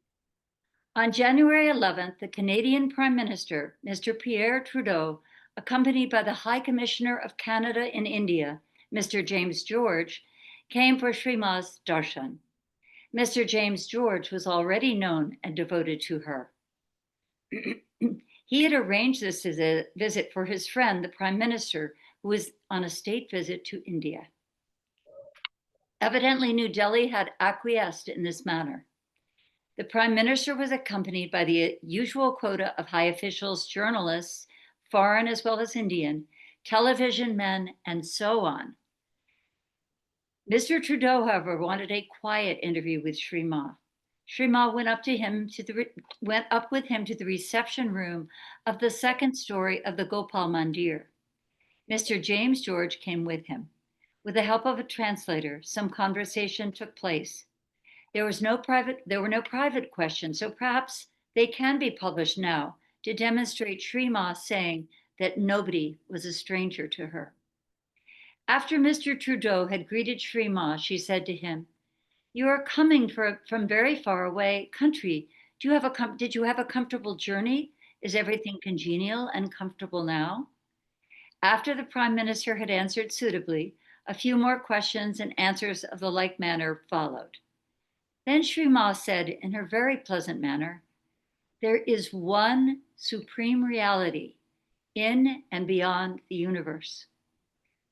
On January 11th, the Canadian Prime Minister, Mr. Pierre Trudeau, accompanied by the High Commissioner of Canada in India, Mr. James George, came for Sri Ma's darshan. Mr. James George was already known and devoted to her. He had arranged this visit for his friend, the Prime Minister, who was on a state visit to India. Evidently, New Delhi had acquiesced in this manner. The Prime Minister was accompanied by the usual quota of high officials, journalists, foreign as well as Indian, television men, and so on. Mr. Trudeau, however, wanted a quiet interview with Sri Ma. Sri Ma went up with him to the reception room of the second story of the Gopal Mandir. Mr. James George came with him. With the help of a translator, some conversation took place. There were no private questions, so perhaps they can be published now to demonstrate Sri Ma saying that nobody was a stranger to her. After Mr. Trudeau had greeted Shri Ma, she said to him, "You are coming from very far away country. Did you have a comfortable journey? Is everything congenial and comfortable now?" After the Prime Minister had answered suitably, a few more questions and answers of the like manner followed. Then Shri Ma said in her very pleasant manner, "There is one supreme reality in and beyond the universe.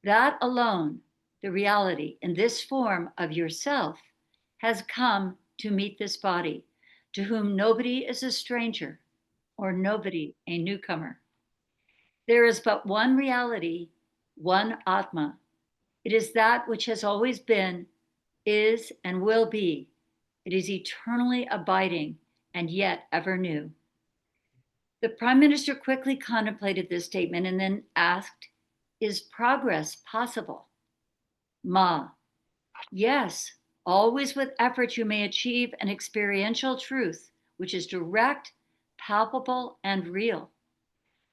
That alone, the reality in this form of yourself, has come to meet this body, to whom nobody is a stranger or nobody a newcomer. There is but one reality, one Atma. It is that which has always been, is, and will be. It is eternally abiding and yet ever new." The Prime Minister quickly contemplated this statement and then asked, "Is progress possible?" Ma: "Yes, always with effort you may achieve an experiential truth, which is direct, palpable, and real.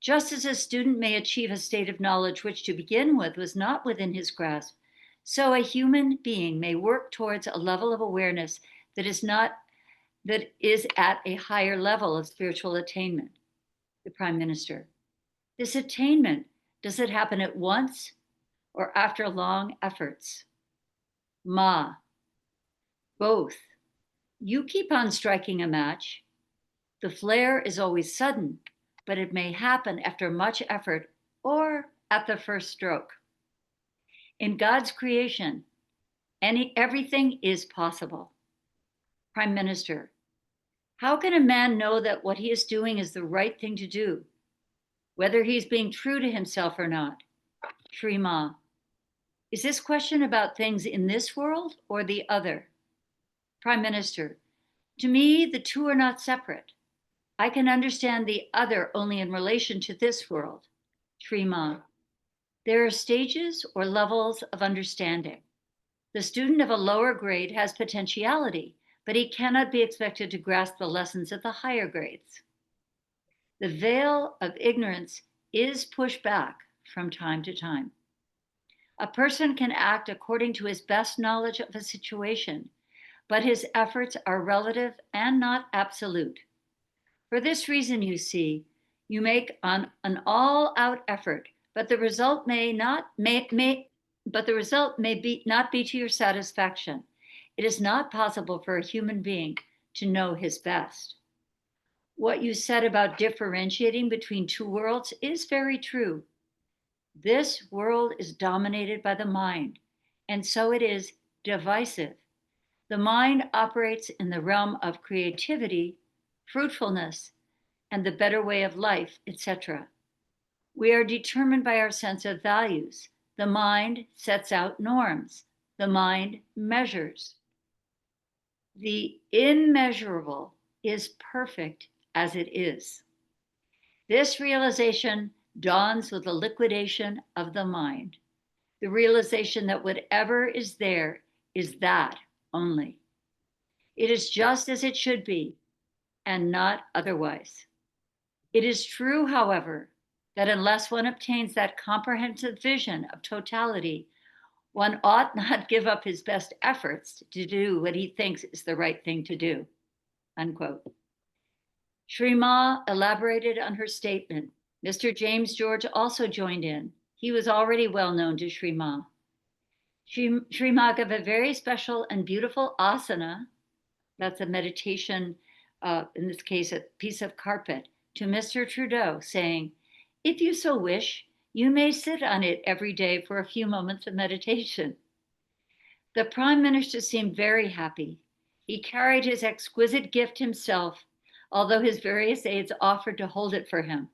Just as a student may achieve a state of knowledge which to begin with was not within his grasp, so a human being may work towards a level of awareness that is at a higher level of spiritual attainment." The Prime Minister: "This attainment, does it happen at once or after long efforts?" Ma: "Both. You keep on striking a match. The flare is always sudden, but it may happen after much effort or at the first stroke. In God's creation, everything is possible." Prime Minister: "How can a man know that what he is doing is the right thing to do, whether he is being true to himself or not?" Shri Ma: "Is this question about things in this world or the other?" Prime Minister: "To me, the two are not separate. I can understand the other only in relation to this world." Shri Ma: "There are stages or levels of understanding. The student of a lower grade has potentiality, but he cannot be expected to grasp the lessons of the higher grades. The veil of ignorance is pushed back from time to time. A person can act according to his best knowledge of a situation, but his efforts are relative and not absolute. For this reason, you see, you make an all-out effort, but the result not be to your satisfaction. It is not possible for a human being to know his best. What you said about differentiating between two worlds is very true. This world is dominated by the mind, and so it is divisive. The mind operates in the realm of creativity, fruitfulness, and the better way of life, etc. We are determined by our sense of values. The mind sets out norms. The mind measures. The immeasurable is perfect as it is. This realization dawns with the liquidation of the mind, the realization that whatever is there is that only. It is just as it should be, and not otherwise. It is true, however, that unless one obtains that comprehensive vision of totality, one ought not give up his best efforts to do what he thinks is the right thing to do." Unquote. Shri Ma elaborated on her statement. Mr. James George also joined in. He was already well known to Shri Ma. Shri Ma gave a very special and beautiful asana, that's a meditation, in this case, a piece of carpet, to Mr. Trudeau, saying, "If you so wish, you may sit on it every day for a few moments of meditation." The Prime Minister seemed very happy. He carried his exquisite gift himself, although his various aides offered to hold it for him.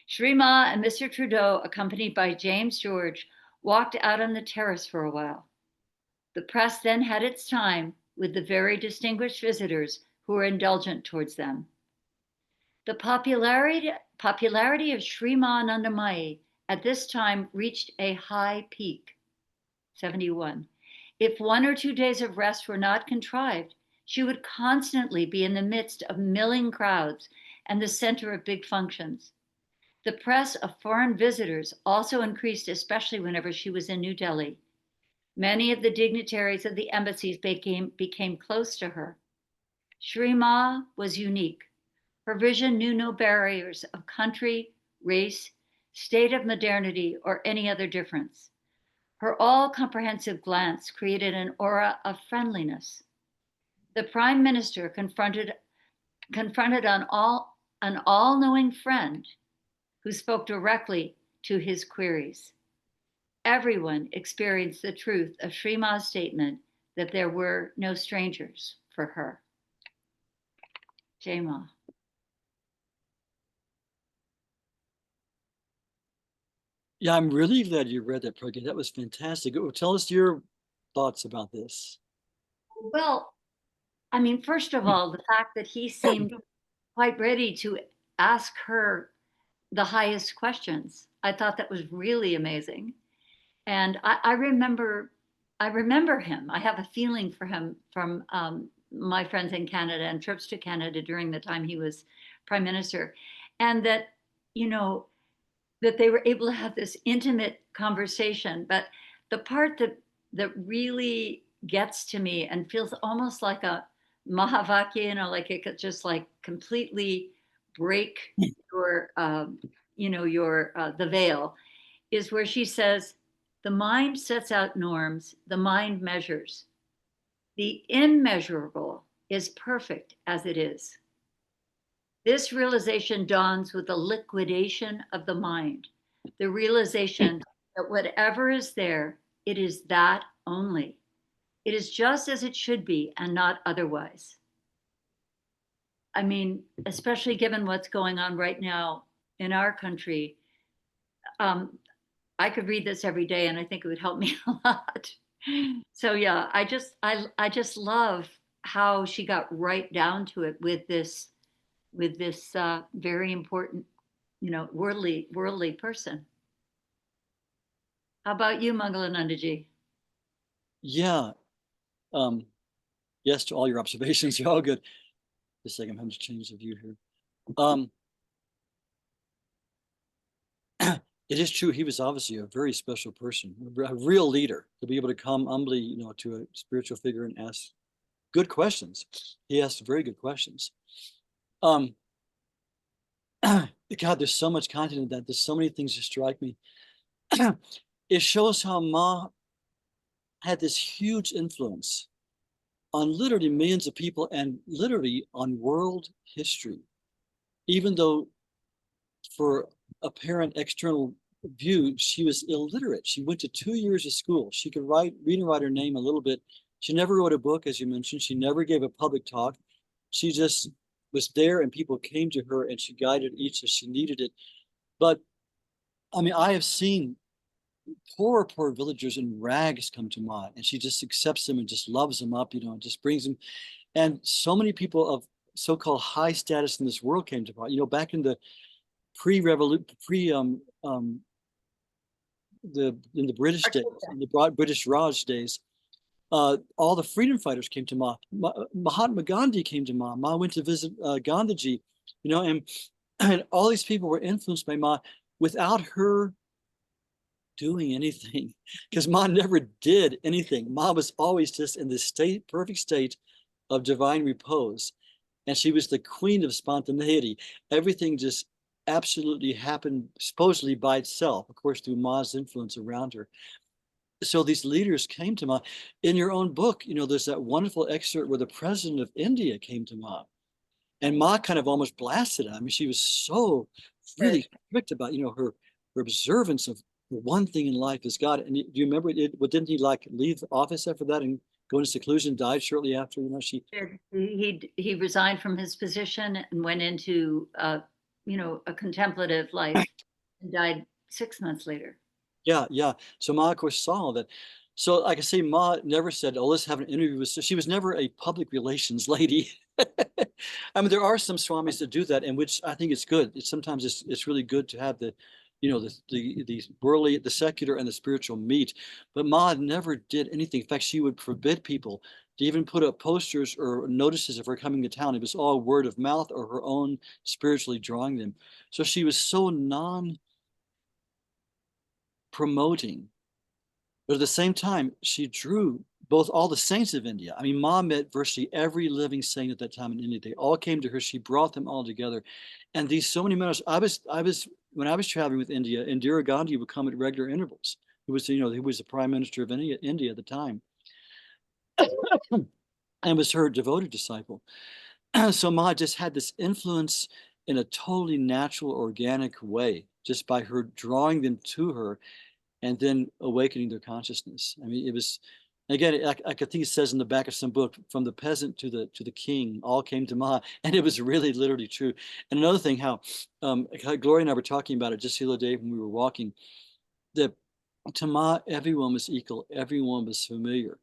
Shri Ma and Mr. Trudeau, accompanied by James George, walked out on the terrace for a while. The press then had its time with the very distinguished visitors who were indulgent towards them. The popularity of Sri Ma Anandamayi at this time reached a high peak, 71. If 1 or 2 days of rest were not contrived, she would constantly be in the midst of milling crowds and the center of big functions. The press of foreign visitors also increased, especially whenever she was in New Delhi. Many of the dignitaries of the embassies became close to her. Shri Ma was unique. Her vision knew no barriers of country, race, state of modernity, or any other difference. Her all-comprehensive glance created an aura of friendliness. The Prime Minister confronted an all-knowing friend who spoke directly to his queries. Everyone experienced the truth of Shri Ma's statement that there were no strangers for her. Jai Ma. Yeah, I'm really glad you read that, Pragya. That was fantastic. Tell us your thoughts about this. Well, I mean, first of all, the fact that he seemed quite ready to ask her the highest questions, I thought that was really amazing. And I remember him. I have a feeling for him from my friends in Canada and trips to Canada during the time he was Prime Minister. And that, that they were able to have this intimate conversation. But the part that really gets to me and feels almost like a Mahavakya, like it could just like completely break your, the veil, is where she says, the mind sets out norms, the mind measures. The immeasurable is perfect as it is. This realization dawns with the liquidation of the mind, the realization that whatever is there, it is that only. It is just as it should be and not otherwise. I mean, especially given what's going on right now in our country, I could read this every day and I think it would help me a lot. So yeah, I just love how she got right down to it with this very important, worldly person. How about you, Mangalanandaji? Yeah. Yes to all your observations. You're all good. Just a second, I'm having to change the view here. It is true. He was obviously a very special person, a real leader, to be able to come humbly, to a spiritual figure and ask good questions. He asked very good questions. God, there's so much content in that. There's so many things that strike me. It shows how Ma had this huge influence on literally millions of people and literally on world history, even though for apparent external view, she was illiterate. She went to 2 years of school. She could read and write her name a little bit. She never wrote a book, as you mentioned. She never gave a public talk. She just was there and people came to her and she guided each as she needed it. But I mean, I have seen poor villagers in rags come to Ma and she just accepts them and just loves them up, and just brings them. And so many people of so-called high status in this world came to Ma. Back in the in the British days, in the British Raj days, all the freedom fighters came to Ma. Mahatma Gandhi came to Ma. Ma went to visit Gandhiji, and all these people were influenced by Ma without her doing anything, because Ma never did anything. Ma was always just in this perfect state of divine repose, and she was the queen of spontaneity. Everything just absolutely happened supposedly by itself, of course, through Ma's influence around her. So these leaders came to Ma. In your own book, there's that wonderful excerpt where the president of India came to Ma, and Ma kind of almost blasted her. I mean, she was so really strict about, her observance of the one thing in life is God. And do you remember didn't he leave office after that and go into seclusion, died shortly after, He resigned from his position and went into a contemplative life and died 6 months later. Yeah. So Ma, of course, saw that. So like I say, Ma never said, oh, let's have an interview with, she was never a public relations lady. I mean, there are some swamis that do that, and which I think it's good. Sometimes it's really good to have the worldly, the secular and the spiritual meet. But Ma never did anything. In fact, she would forbid people to even put up posters or notices of her coming to town. It was all word of mouth or her own spiritually drawing them. So she was so non-promoting, but at the same time, she drew both all the saints of India. I mean, Ma met virtually every living saint at that time in India. They all came to her. She brought them all together. And these so many members, when I was traveling with India, Indira Gandhi would come at regular intervals. Who was the prime minister of India at the time, and was her devoted disciple. So Ma just had this influence in a totally natural, organic way, just by her drawing them to her and then awakening their consciousness. I mean, it was, again, I think it says in the back of some book, from the peasant to the king, all came to Ma, and it was really literally true. And another thing, how Gloria and I were talking about it just the other day when we were walking, that to Ma, everyone was equal, everyone was familiar.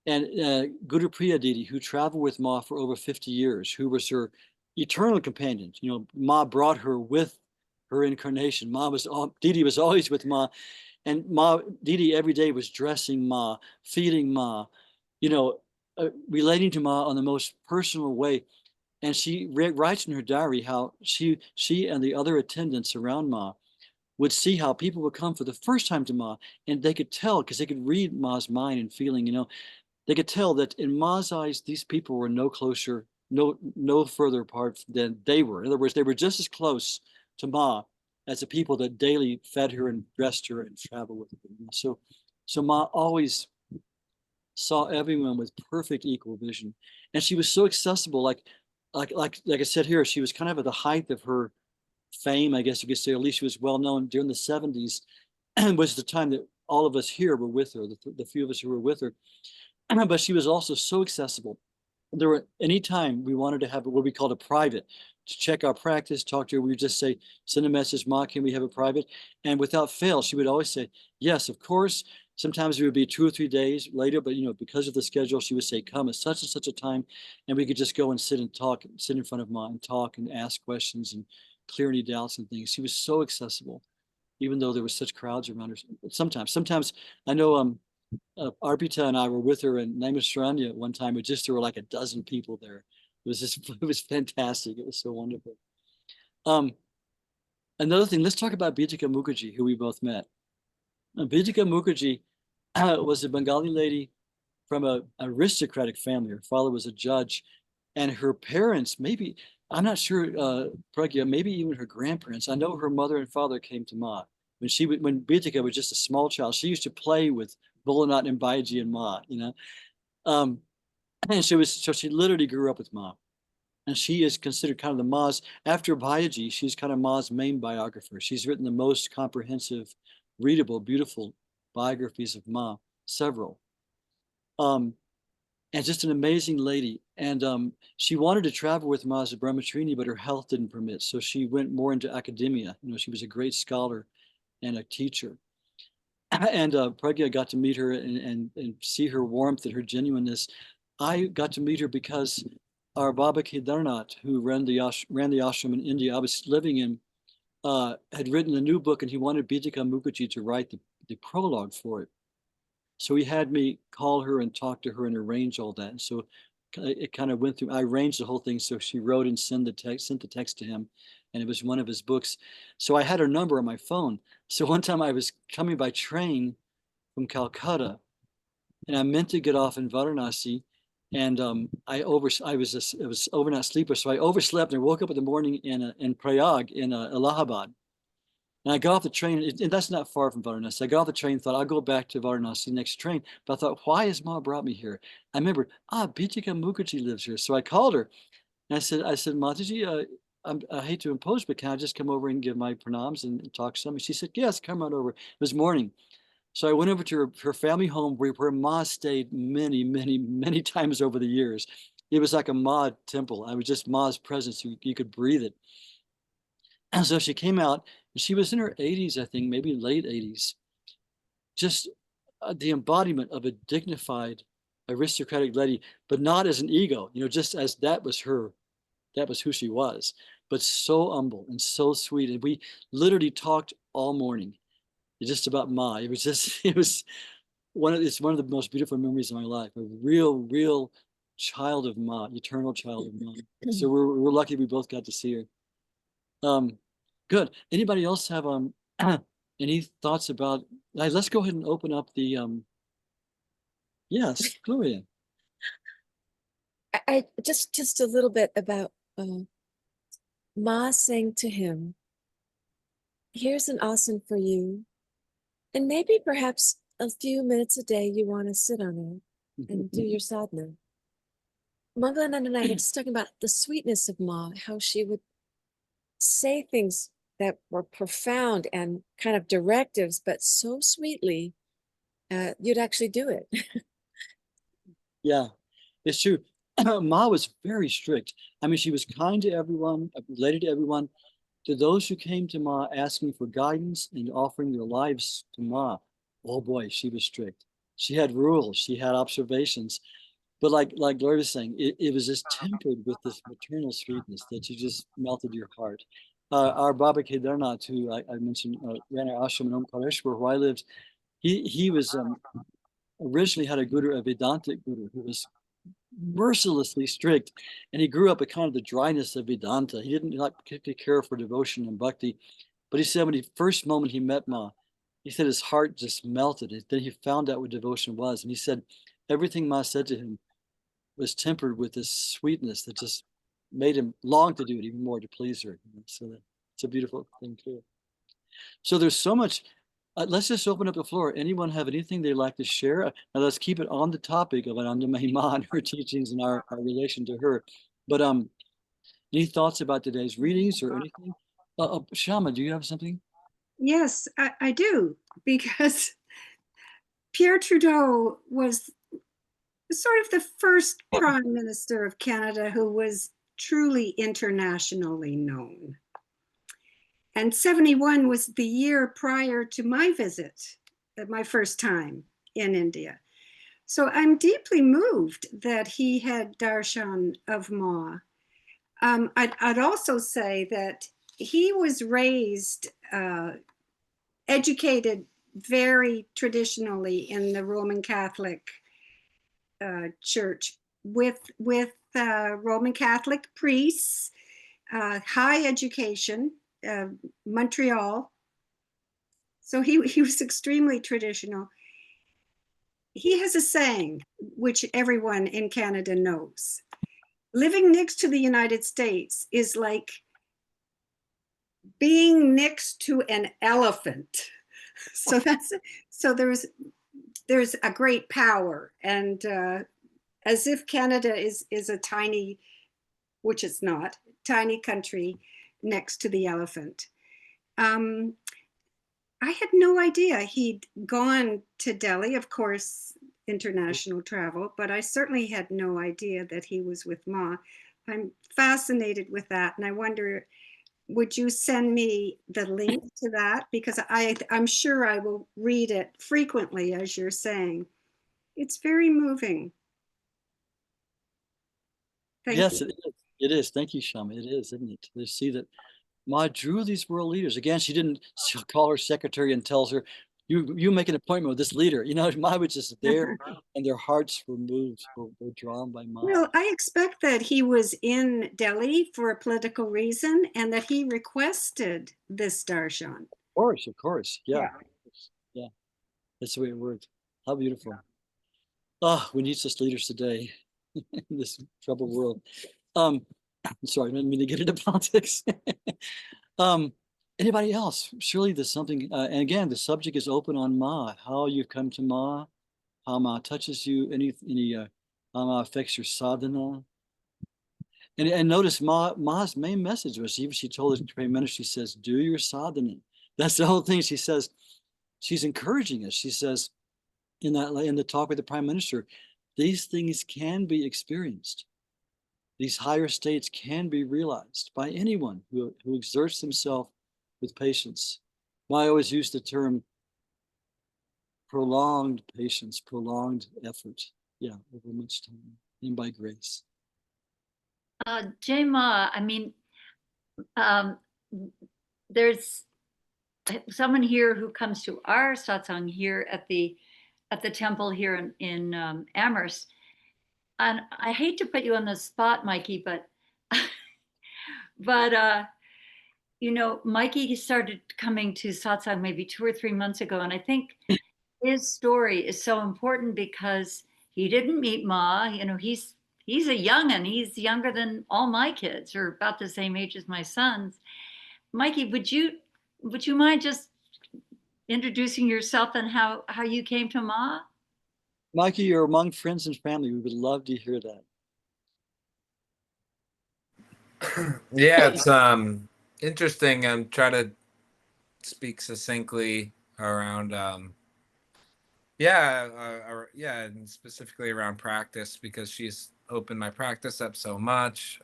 And Guru Priya Didi, who traveled with Ma for over 50 years, who was her eternal companion. Ma brought her with her incarnation. Didi was always with Ma, and Didi every day was dressing Ma, feeding Ma, relating to Ma on the most personal way. And she writes in her diary how she and the other attendants around Ma would see how people would come for the first time to Ma, and they could tell, because they could read Ma's mind and feeling, they could tell that in Ma's eyes, these people were no closer, no further apart than they were. In other words, they were just as close to Ma as the people that daily fed her and dressed her and traveled with her. So Ma always saw everyone with perfect equal vision, and she was so accessible. Like I said here, she was kind of at the height of her fame, I guess you could say. At least she was well known during the 70s, and was the time that all of us here were with her, the few of us who were with her. But she was also so accessible. There were anytime we wanted to have what we called a private to check our practice, talk to her, we would just say, send a message, Ma, can we have a private? And without fail, she would always say, yes, of course. Sometimes it would be 2 or 3 days later, but because of the schedule, she would say, come at such and such a time, and we could just go and sit and talk, sit in front of Ma and talk and ask questions and clear any doubts and things. She was so accessible, even though there were such crowds around her. Sometimes I know Arpita and I were with her in Naimisharanya at one time, but there were like a dozen people there. It was fantastic. It was so wonderful. Another thing, let's talk about Bitika Mukherjee, who we both met. Bitika Mukherjee was a Bengali lady from an aristocratic family. Her father was a judge, and her parents, maybe, I'm not sure, Pragya, maybe even her grandparents. I know her mother and father came to Ma. When Bitika was just a small child, she used to play with Bholanat and Baiji and Ma, and she literally grew up with Ma. And she is considered kind of the Ma's, after Baiji, she's kind of Ma's main biographer. She's written the most comprehensive, readable, beautiful biographies of Ma, several. And just an amazing lady. And she wanted to travel with Ma as a brahmacharini, but her health didn't permit. So she went more into academia. She was a great scholar and a teacher. And Pragya got to meet her and see her warmth and her genuineness. I got to meet her because our Baba Kedarnath, who ran the ashram in India I was living in, had written a new book, and he wanted Bitika Mukherjee to write the prologue for it. So he had me call her and talk to her and arrange all that. And so it kind of went through, I arranged the whole thing. So she wrote and sent the text to him, and it was one of his books. So I had her number on my phone. So one time I was coming by train from Calcutta, and I meant to get off in Varanasi, and it was overnight sleeper, so I overslept and I woke up in the morning in Prayag in Allahabad. And I got off the train, and that's not far from Varanasi. I got off the train and thought, I'll go back to Varanasi next train. But I thought, why has Ma brought me here? I remembered, Bitika Mukherjee lives here. So I called her, and I said, Mataji, I hate to impose, but can I just come over and give my pranams and talk to somebody? She said, yes, come on over. It was morning. So I went over to her family home where Ma stayed many, many, many times over the years. It was like a Ma temple. I was just Ma's presence. You could breathe it. And so she came out, and she was in her 80s, I think, maybe late 80s. Just the embodiment of a dignified, aristocratic lady, but not as an ego, just as that was who she was, but so humble and so sweet. And we literally talked all morning just about Ma. It was it's one of the most beautiful memories of my life. A real child of Ma, eternal child of Ma. So we're lucky we both got to see her. Good. Anybody else have any thoughts about? Let's go ahead and open up the Yes, Gloria. I just a little bit about Ma saying to him, "Here's an asana for you, and maybe perhaps a few minutes a day you want to sit on it and do your sadhana." Mangalananda and I were just talking about the sweetness of Ma, how she would say things that were profound and kind of directives, but so sweetly, you'd actually do it. Yeah, it's true. Ma was very strict. I mean, she was kind to everyone, related to everyone. To those who came to Ma asking for guidance and offering their lives to Ma, oh boy, she was strict. She had rules, she had observations. But like Gloria was saying, it was just tempered with this maternal sweetness that you just melted your heart. Our Baba Kedarnath, who I mentioned, ran our ashram in Omkareshwar, where I lived, he was originally had a guru, a Vedantic guru, who was mercilessly strict, and he grew up at kind of the dryness of Vedanta. He didn't like particularly care for devotion and bhakti, but he said when he first moment he met Ma, he said his heart just melted. Then he found out what devotion was, and he said everything Ma said to him was tempered with this sweetness that just made him long to do it even more to please her. So it's a beautiful thing too. So there's so much. Let's just open up the floor. Anyone have anything they'd like to share? Now let's keep it on the topic of Anandamayi Ma and her teachings and our relation to her. But any thoughts about today's readings or anything? Shama, do you have something? Yes, I do, because Pierre Trudeau was sort of the first prime minister of Canada who was truly internationally known. And 71 was the year prior to my visit, my first time in India. So I'm deeply moved that he had darshan of Ma. I'd also say that he was raised, educated very traditionally in the Roman Catholic Church with Roman Catholic priests, high education, Montreal. So he was extremely traditional. He has a saying, which everyone in Canada knows. Living next to the United States is like being next to an elephant. So there's a great power, and as if Canada is a tiny, which it's not, tiny country next to the elephant. I had no idea he'd gone to Delhi, of course, international travel, but I certainly had no idea that he was with Ma. I'm fascinated with that, and I wonder, would you send me the link to that? Because I'm sure I will read it frequently, as you're saying. It's very moving. Yes, Thank you. it is. It is. Thank you, Shama. It is, isn't it? To see that Ma drew these world leaders. Again, she didn't call her secretary and tells her, you make an appointment with this leader. You know, Ma was just there, and their hearts were moved, were drawn by Ma. Well, I expect that he was in Delhi for a political reason and that he requested this darshan. Of course. Yeah. Yeah. That's the way it worked. How beautiful. Oh, we need such leaders today in this troubled world. I'm sorry, I didn't mean to get into politics. Anybody else? Surely there's something, and again, the subject is open on Ma, how you've come to Ma, how Ma touches you, how Ma affects your sadhana. And notice Ma's main message was, she told the Prime Minister, she says, do your sadhana. That's the whole thing. She says, she's encouraging us. She says, in the talk with the Prime Minister, these things can be experienced. These higher states can be realized by anyone who exerts himself with patience. I always use the term prolonged patience, prolonged effort. Yeah, over much time and by grace. Jay Ma, I mean, there's someone here who comes to our satsang here at the at the temple here in Amherst. And I hate to put you on the spot, Mikey, but you know, Mikey started coming to Satsang maybe 2 or 3 months ago, and I think his story is so important because he didn't meet Ma. You know, he's a young'un. He's younger than all my kids, or about the same age as my sons. Mikey, would you mind just introducing yourself and how you came to Ma? Mikey, you're among friends and family. We would love to hear that. Yeah, it's interesting. I'm trying to speak succinctly around yeah, and specifically around practice, because she's opened my practice up so much.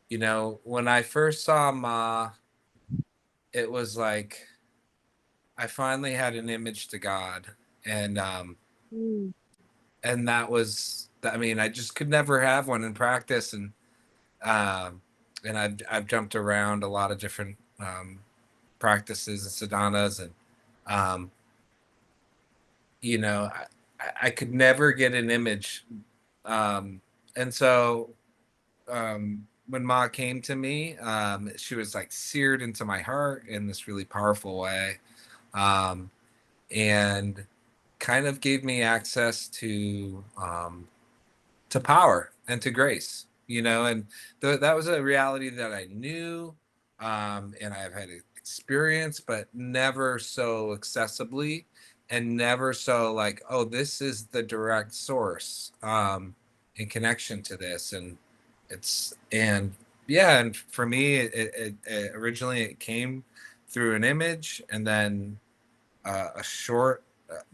You know, when I first saw Ma, it was like I finally had an image to God, and that was, I mean, I just could never have one in practice, and I've jumped around a lot of different practices and sadhanas, and you know, I could never get an image, and so when Ma came to me, she was like seared into my heart in this really powerful way, and kind of gave me access to power and to grace, you know, and that was a reality that I knew, and I've had experience, but never so accessibly, and never so like, oh, this is the direct source, in connection to this. And yeah, and for me, it originally it came through an image, and then a short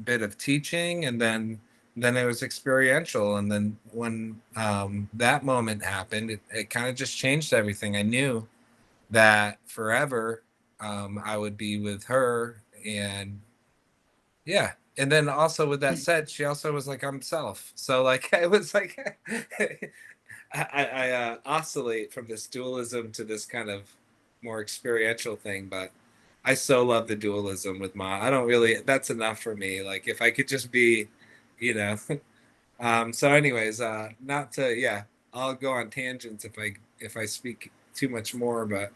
bit of teaching, and then it was experiential. And then when that moment happened, it kind of just changed everything. I knew that forever I would be with her. And yeah, and then also with that said, she also was like, I'm self. So like it was like I oscillate from this dualism to this kind of more experiential thing, but I so love the dualism with Ma. I don't really, that's enough for me. Like if I could just be, you know, so anyways, not to, yeah, I'll go on tangents if I speak too much more, but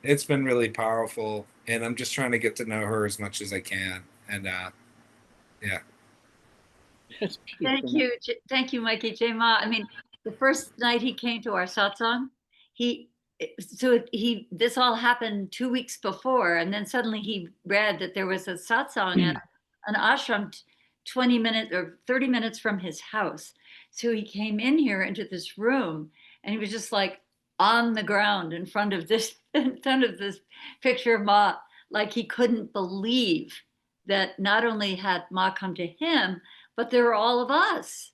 it's been really powerful, and I'm just trying to get to know her as much as I can. And yeah. Thank you, Mikey J. Ma. I mean, the first night he came to our satsang, this all happened 2 weeks before, and then suddenly he read that there was a satsang at an ashram 20 minutes or 30 minutes from his house. So he came in here into this room, and he was just like on the ground in front of this picture of Ma, like he couldn't believe that not only had Ma come to him, but there were all of us,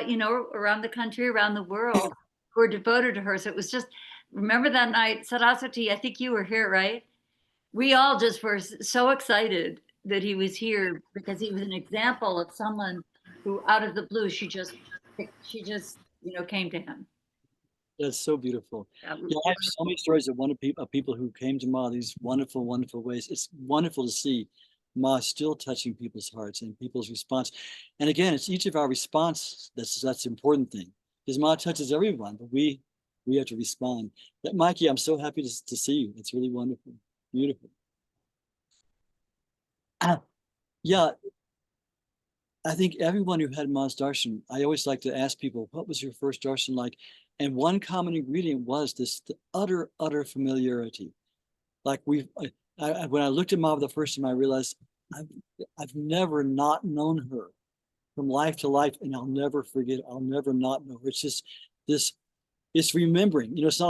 you know, around the country, around the world, who are devoted to her. So it was just, remember that night, Saraswati, I think you were here, right? We all just were so excited that he was here, because he was an example of someone who, out of the blue, she just, you know, came to him. That's so beautiful. Yeah, I have so many stories of people who came to Ma these wonderful, wonderful ways. It's wonderful to see Ma still touching people's hearts and people's response. And again, it's each of our response that's the important thing. Because Ma touches everyone, but we have to respond. Mikey, I'm so happy to see you. It's really wonderful, beautiful. Yeah, I think everyone who had Ma's darshan, I always like to ask people, what was your first darshan like? And one common ingredient was the utter familiarity. Like when I looked at Ma the first time, I realized I've never not known her from life to life, and I'll never forget. I'll never not know her. It's just this. It's remembering. You know, it's not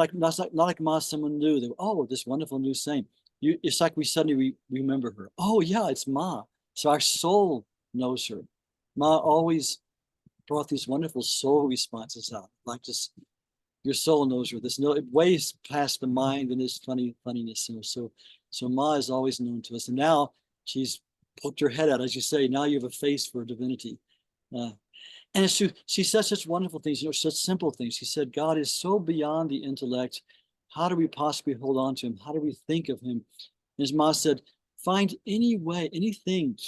like Ma, someone new. That, oh, this wonderful new saint. It's like we suddenly remember her. Oh yeah, it's Ma. So our soul knows her. Ma always brought these wonderful soul responses out. Like just your soul knows her. There's no ways past the mind and this funniness. You know, so Ma is always known to us. And now she's poked her head out, as you say. Now you have a face for divinity. And it's true. She said such wonderful things, you know, such simple things. She said, God is so beyond the intellect. How do we possibly hold on to him? How do we think of him? And as Ma said, find any way, anything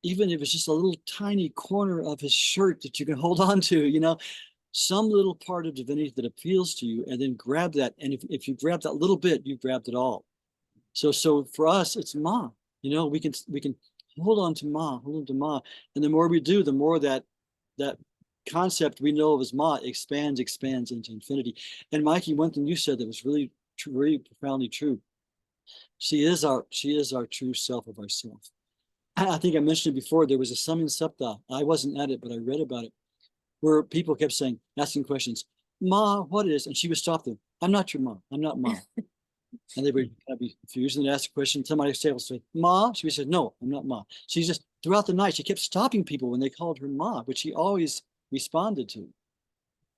even if it's just a little tiny corner of his shirt that you can hold on to, you know, some little part of divinity that appeals to you, and then grab that. And if you grab that little bit, you've grabbed it all. So for us, it's Ma. You know, we can hold on to Ma, hold on to Ma. And the more we do, the more that concept we know of as Ma expands into infinity. And Mikey, one thing you said that was really profoundly true. She is our true self of ourself. I think I mentioned it before. There was a Samyan Sapta. I wasn't at it, but I read about it, where people kept saying, asking questions, Ma, what is? And she would stop them. I'm not your Ma. I'm not Ma. And they would kind of be confused and ask a question. Somebody would say, Ma? She would say, no, I'm not Ma. She just, throughout the night, she kept stopping people when they called her Ma, which she always responded to.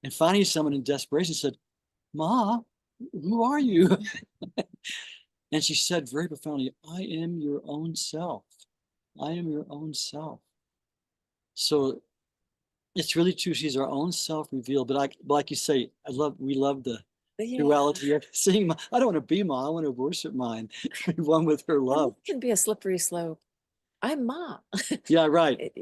And finally, someone in desperation said, Ma, who are you? And she said very profoundly, I am your own self. I am your own self. So it's really true. She's our own self revealed. But like you say, we love the duality of seeing Ma. I don't want to be Ma. I want to worship mine. Be one with her love. It can be a slippery slope. I'm Ma. Yeah, right.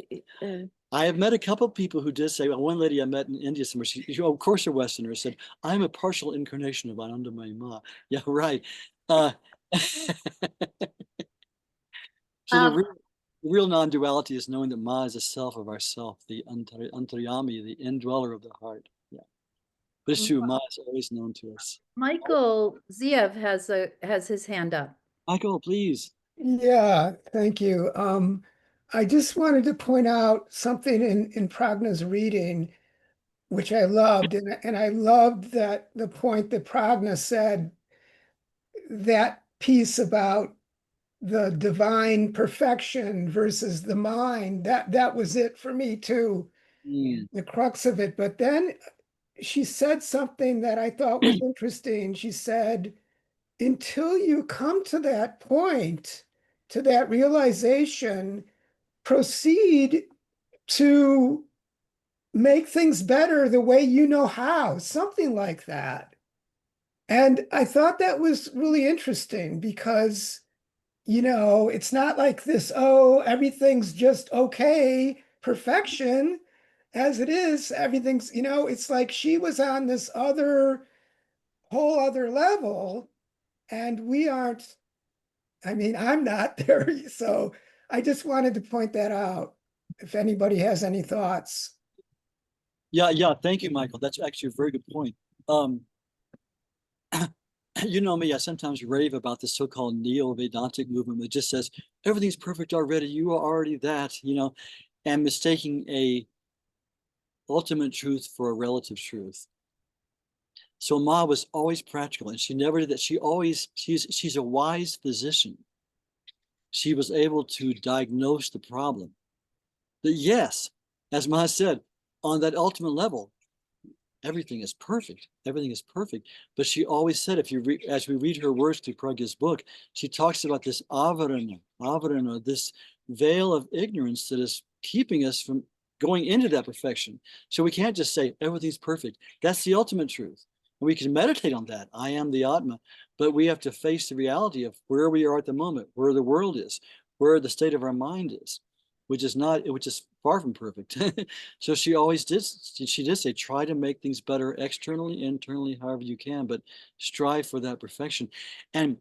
I have met a couple of people who did say, well, one lady I met in India somewhere, she of course a Westerner, said, I'm a partial incarnation of Anandamayi Ma. Yeah, right. So the real non-duality is knowing that Ma is a self of ourself, the antaryami, the indweller of the heart. Yeah, but it's true. Ma is always known to us. Michael Ziev has his hand up. Michael, please. Yeah, thank you. I just wanted to point out something in Pragna's reading, which I loved, and I loved that the point that Pragna said, that piece about the divine perfection versus the mind, that was it for me too, the crux of it. But then she said something that I thought was interesting. She said, until you come to that point, to that realization, proceed to make things better the way you know how, something like that. And I thought that was really interesting because, you know, it's not like this, oh, everything's just okay, perfection. As it is, everything's, you know, it's like she was on this whole other level, and we aren't. I mean, I'm not there. So I just wanted to point that out. If anybody has any thoughts. Yeah. Thank you, Michael. That's actually a very good point. You know me, I sometimes rave about the so-called neo-Vedantic movement that just says everything's perfect already. You are already that, you know, and mistaking a ultimate truth for a relative truth. So Ma was always practical, and she never did that. She's a wise physician. She was able to diagnose the problem. But yes, as Ma said, on that ultimate level, everything is perfect. Everything is perfect. But she always said, as we read her words through Pragya's book, she talks about this avarana, this veil of ignorance that is keeping us from going into that perfection. So we can't just say everything's perfect. That's the ultimate truth. And we can meditate on that. I am the Atma. But we have to face the reality of where we are at the moment, where the world is, where the state of our mind is, which is far from perfect. So she did say, try to make things better externally, internally, however you can, but strive for that perfection. And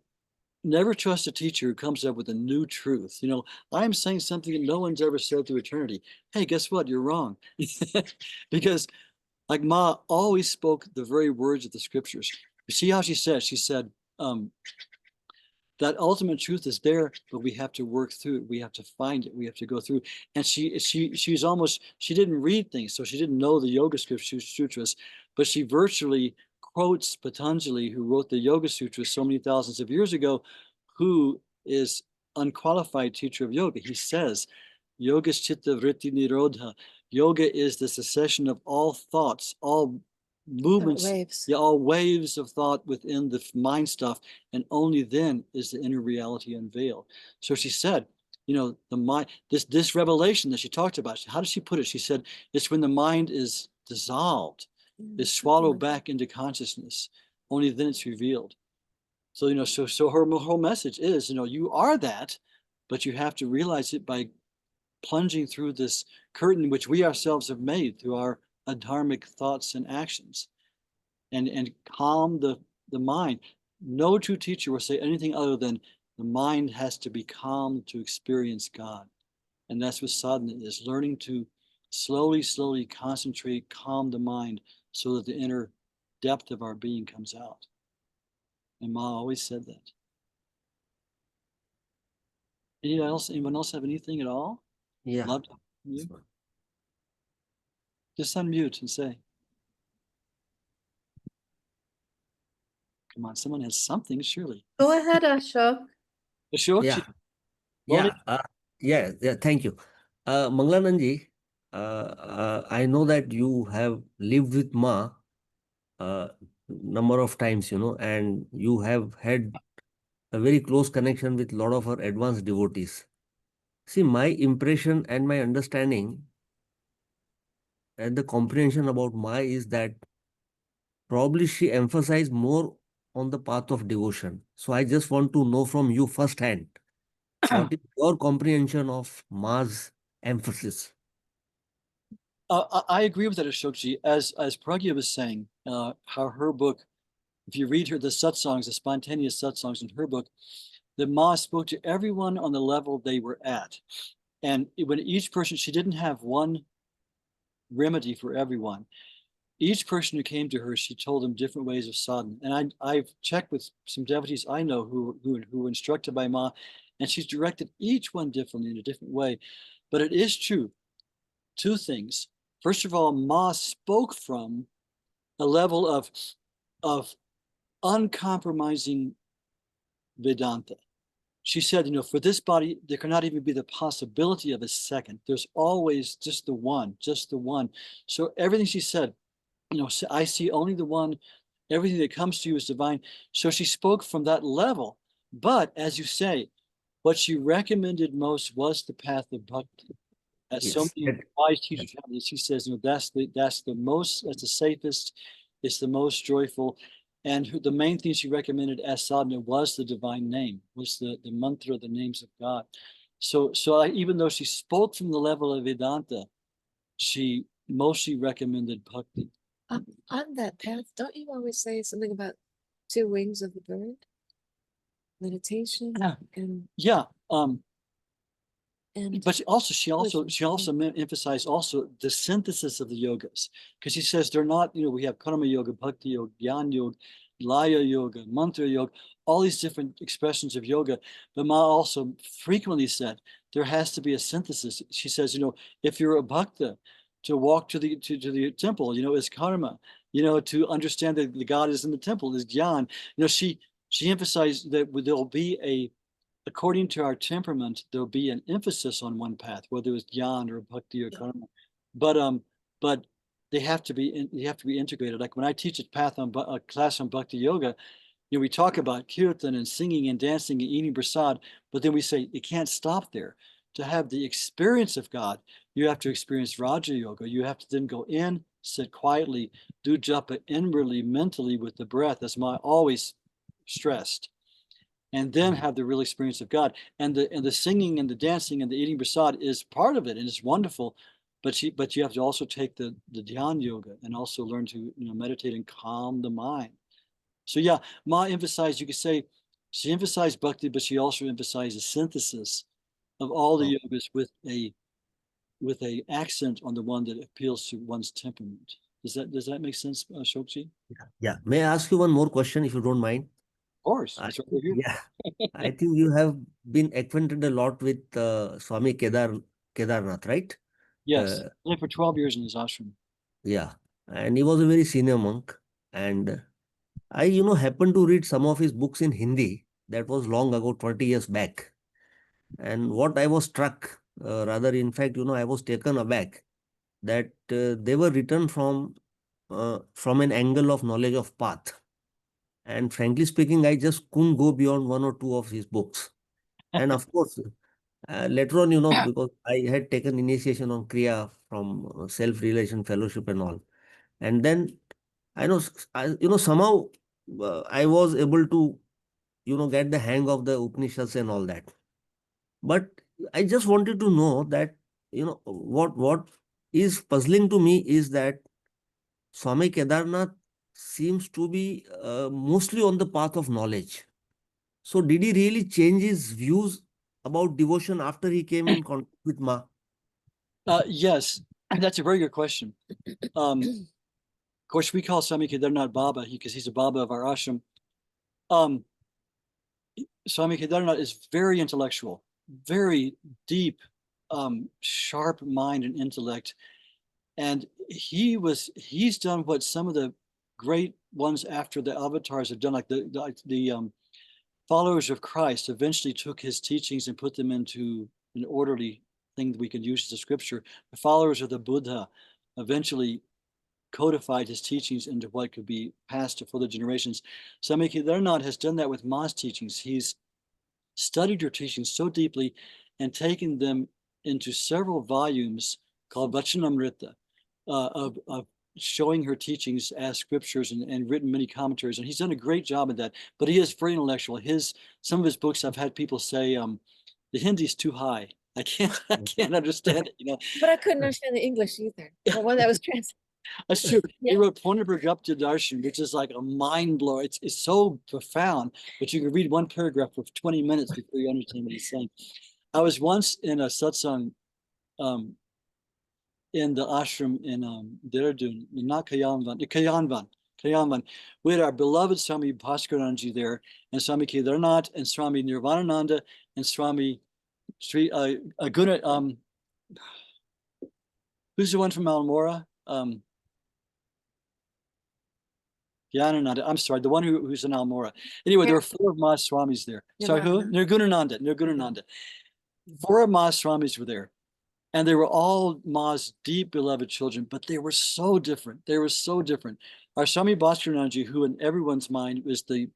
never trust a teacher who comes up with a new truth. You know, I'm saying something that no one's ever said through eternity. Hey, guess what? You're wrong. Because like Ma always spoke the very words of the scriptures. You see how she said, that ultimate truth is there, but we have to work through it. We have to find it. We have to go through. And she didn't read things, so she didn't know the Yoga Sutras, but she virtually quotes Patanjali, who wrote the Yoga Sutras so many thousands of years ago, who is unqualified teacher of yoga. He says, Yoga Chitta Vritti Nirodha. Yoga is the cessation of all thoughts, all movements, all waves of thought within the mind stuff, and only then is the inner reality unveiled. So she said, you know, the mind, this revelation that she talked about, how does she put it? She said, it's when the mind is dissolved, is swallowed back into consciousness. Only then it's revealed. So, you know, so her whole message is, you know, you are that, but you have to realize it by plunging through this curtain which we ourselves have made through our adharmic thoughts and actions, and calm the mind. No true teacher will say anything other than the mind has to be calm to experience God. And that's what sadhana is, learning to slowly concentrate, calm the mind so that the inner depth of our being comes out. And Ma always said that. Anyone else have anything at all? Yeah. Love to hear from you. Just unmute and say. Come on, someone has something, surely. Go ahead, Ashok. Ashokji. Yeah. Thank you. Manglananji, I know that you have lived with Ma number of times, and you have had a very close connection with a lot of her advanced devotees. See, my impression and my understanding and the comprehension about Ma is that probably she emphasized more on the path of devotion. So I just want to know from you firsthand, what is your comprehension of Ma's emphasis? I agree with that, Ashokji. As Pragya was saying, how her book, if you read the satsangs, the spontaneous satsangs in her book, the Ma spoke to everyone on the level they were at. And when each person, she didn't have one remedy for everyone. Each person who came to her, she told them different ways of sadhana. And I've checked with some devotees I know who were instructed by Ma, and she's directed each one differently in a different way. But it is true. Two things. First of all, Ma spoke from a level of uncompromising Vedanta. She said, for this body, there cannot even be the possibility of a second. There's always just the one. So everything she said, I see only the one. Everything that comes to you is divine. So she spoke from that level. But as you say, what she recommended most was the path of bhakti. As so many wise teachers have this, she says, that's the safest, it's the most joyful. And the main thing she recommended as sadhana was the divine name, was the mantra, the names of God. So even though she spoke from the level of Vedanta, she mostly recommended bhakti. On that path, don't you always say something about two wings of the bird? Meditation and but she also emphasized also the synthesis of the yogas, because she says they're not, we have karma yoga, bhakti yoga, jnana yoga, laya yoga, mantra yoga, all these different expressions of yoga. But Ma also frequently said there has to be a synthesis. She says, if you're a bhakta, to walk to the temple, is karma. To understand that the God is in the temple is jnana. She emphasized that there'll be according to our temperament, there'll be an emphasis on one path, whether it's jnana or bhakti or karma. But they have to be integrated. Like when I teach a class on bhakti yoga, we talk about kirtan and singing and dancing and eating prasad, but then we say it can't stop there. To have the experience of God, you have to experience Raja Yoga. You have to then go in, sit quietly, do japa inwardly, mentally with the breath, as Ma always stressed, and then have the real experience of God. And the singing and the dancing and the eating prasad is part of it, and it's wonderful. But you have to also take the dhyan yoga and also learn to meditate and calm the mind. So yeah, Ma emphasized, you could say, she emphasized bhakti, but she also emphasized a synthesis of all the yogas with a accent on the one that appeals to one's temperament. Does that make sense, Shokji? Yeah. May I ask you one more question, if you don't mind? Of course. That's what we're here. Yeah. I think you have been acquainted a lot with Swami Kedarnath, right? Yes. I lived for 12 years in his ashram. Yeah. And he was a very senior monk. And I, happened to read some of his books in Hindi. That was long ago, 20 years back. And what I was struck, in fact, I was taken aback that they were written from an angle of knowledge of path. And frankly speaking, I just couldn't go beyond one or two of his books. And of course, later on, because I had taken initiation on Kriya from self-realization fellowship and all. And then I know, somehow I was able to, get the hang of the Upanishads and all that. But I just wanted to know that what is puzzling to me is that Swami Kedarnath seems to be mostly on the path of knowledge. So did he really change his views about devotion after he came in contact with Ma? Yes, that's a very good question. Of course, we call Swami Kedarnath Baba because he's a Baba of our ashram. Swami Kedarnath is very intellectual, very deep, sharp mind and intellect. And he's done what some of the great ones after the avatars have done, like the followers of Christ eventually took his teachings and put them into an orderly thing that we can use as a scripture. The followers of the Buddha eventually codified his teachings into what could be passed to further generations. Swami Kedarnath has done that with Ma's teachings. He's studied her teachings so deeply and taken them into several volumes called Vachanamrita, of showing her teachings as scriptures and written many commentaries. And he's done a great job of that, but he is very intellectual. Some of his books, I've had people say, the Hindi's too high. I can't understand it, But I couldn't understand the English either. The one that was translated. That's true. Yeah. He wrote Purnapurgapta Darshan, which is like a mind blower. It's so profound, but you can read one paragraph for 20 minutes before you understand what he's saying. I was once in a satsang in the ashram in Dehradun, not Kayanvan. We had our beloved Swami Bhaskaranji there, and Swami Kedarnath, and Swami Nirvanananda, and Swami Sri Aguna. Who's the one from Almora? Yanananda, I'm sorry, the one who's in Almora. Anyway, there were 4 of Ma's Swamis there. Sorry, who? Nirgunananda. 4 of Ma's Swamis were there. And they were all Ma's deep beloved children, but they were so different. They were so different. Our Swami Bhaskaranji, who in everyone's mind was the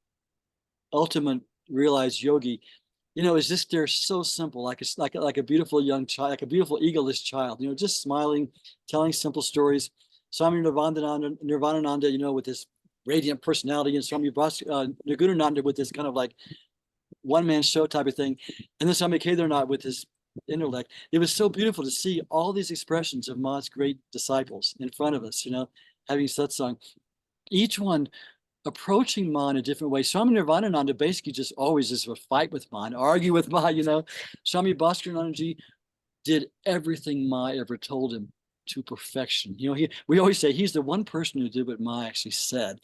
ultimate realized yogi, is just there so simple, like a beautiful young child, like a beautiful egoless child, just smiling, telling simple stories. Swami Nirvanananda, with this radiant personality, and Swami Nirgunananda with this kind of like one-man show type of thing, and then Swami Kedarnath with his intellect. It was so beautiful to see all these expressions of Ma's great disciples in front of us, having satsang, each one approaching Ma in a different way. Swami Nirvanananda basically just always is a fight with Ma and argue with Ma, Swami Bhaskaranandaji did everything Ma ever told him to perfection. We always say he's the one person who did what Ma actually said,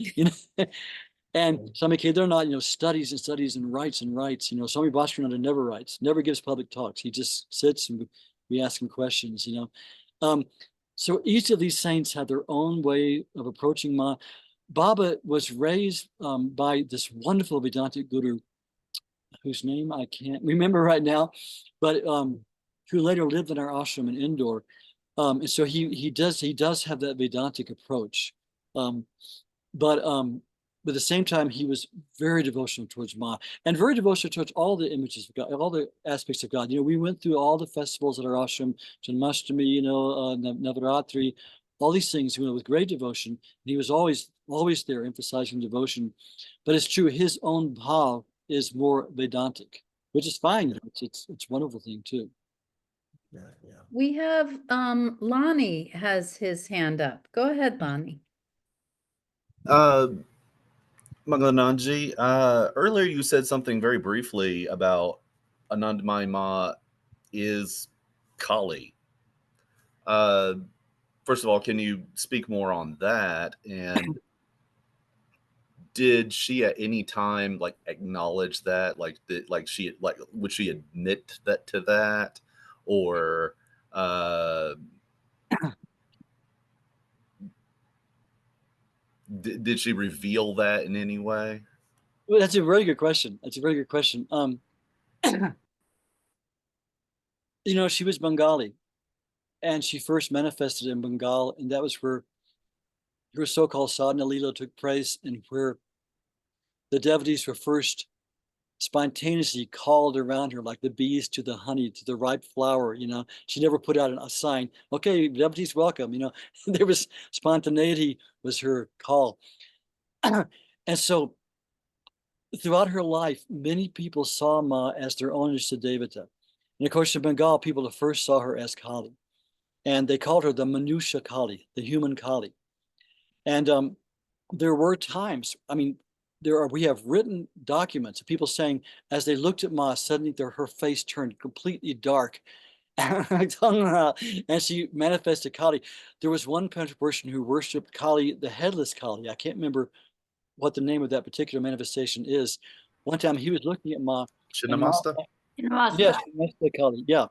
And Swami Kedarnath, studies and studies and writes. Swami Bhaskarananda never writes, never gives public talks. He just sits and we ask him questions, So each of these saints had their own way of approaching Ma. Baba was raised by this wonderful Vedantic guru, whose name I can't remember right now, but who later lived in our ashram in Indore. And so he does have that Vedantic approach. But at the same time, he was very devotional towards Ma and very devotional towards all the images of God, all the aspects of God. We went through all the festivals at our ashram, Janmashtami, Navaratri, all these things, with great devotion. And he was always there emphasizing devotion. But it's true, his own bhav is more Vedantic, which is fine. It's a wonderful thing too. Yeah. We have Lonnie has his hand up. Go ahead, Lonnie. Mangalananji, earlier you said something very briefly about Anandamayi Ma is Kali. First of all, can you speak more on that? And did she at any time acknowledge that, would she admit that to that, or did she reveal that in any way? Well, that's a very good question. She was Bengali, and she first manifested in Bengal, and that was where her so-called sadhana lila took place, and where the devotees were first spontaneously called around her, like the bees to the honey, to the ripe flower. She never put out a sign, okay, devotees welcome. There was spontaneity was her call. And so throughout her life, many people saw Ma as their own Ishta Devata. And of course, in Bengal, people first saw her as Kali. And they called her the Manusha Kali, the human Kali. And there were times, I mean, we have written documents of people saying, as they looked at Ma, suddenly her face turned completely dark. And she manifested Kali. There was one person who worshipped Kali, the headless Kali. I can't remember what the name of that particular manifestation is. One time he was looking at Ma. Chinnamasta? Yes, Chinnamasta Kali, yeah.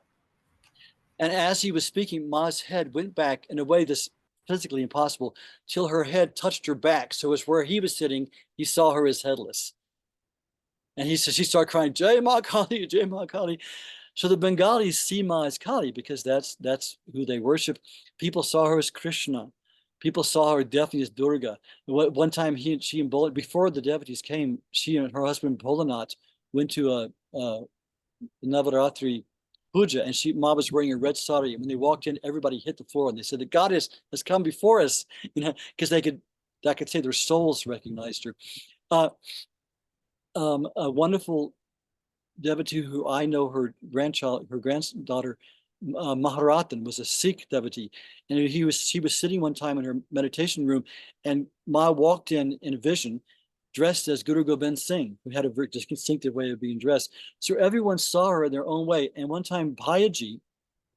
And as he was speaking, Ma's head went back in a way that's physically impossible till her head touched her back. So it's where he was sitting, he saw her as headless. And she started crying, Jai Ma Kali, Jai Ma Kali. So the Bengalis see Ma as Kali because that's who they worship. People saw her as Krishna. People saw her definitely as Durga. One time she and Bhola, before the devotees came, she and her husband Bholanath went to a Navaratri puja, and Ma was wearing a red sari. And when they walked in, everybody hit the floor, and they said, "The goddess has come before us," because I could say their souls recognized her. A wonderful devotee who I know, her granddaughter, Maharatan, was a Sikh devotee, and she was sitting one time in her meditation room, and Ma walked in a vision, dressed as Guru Gobind Singh, who had a very distinctive way of being dressed. So everyone saw her in their own way. And one time, Bhayaji,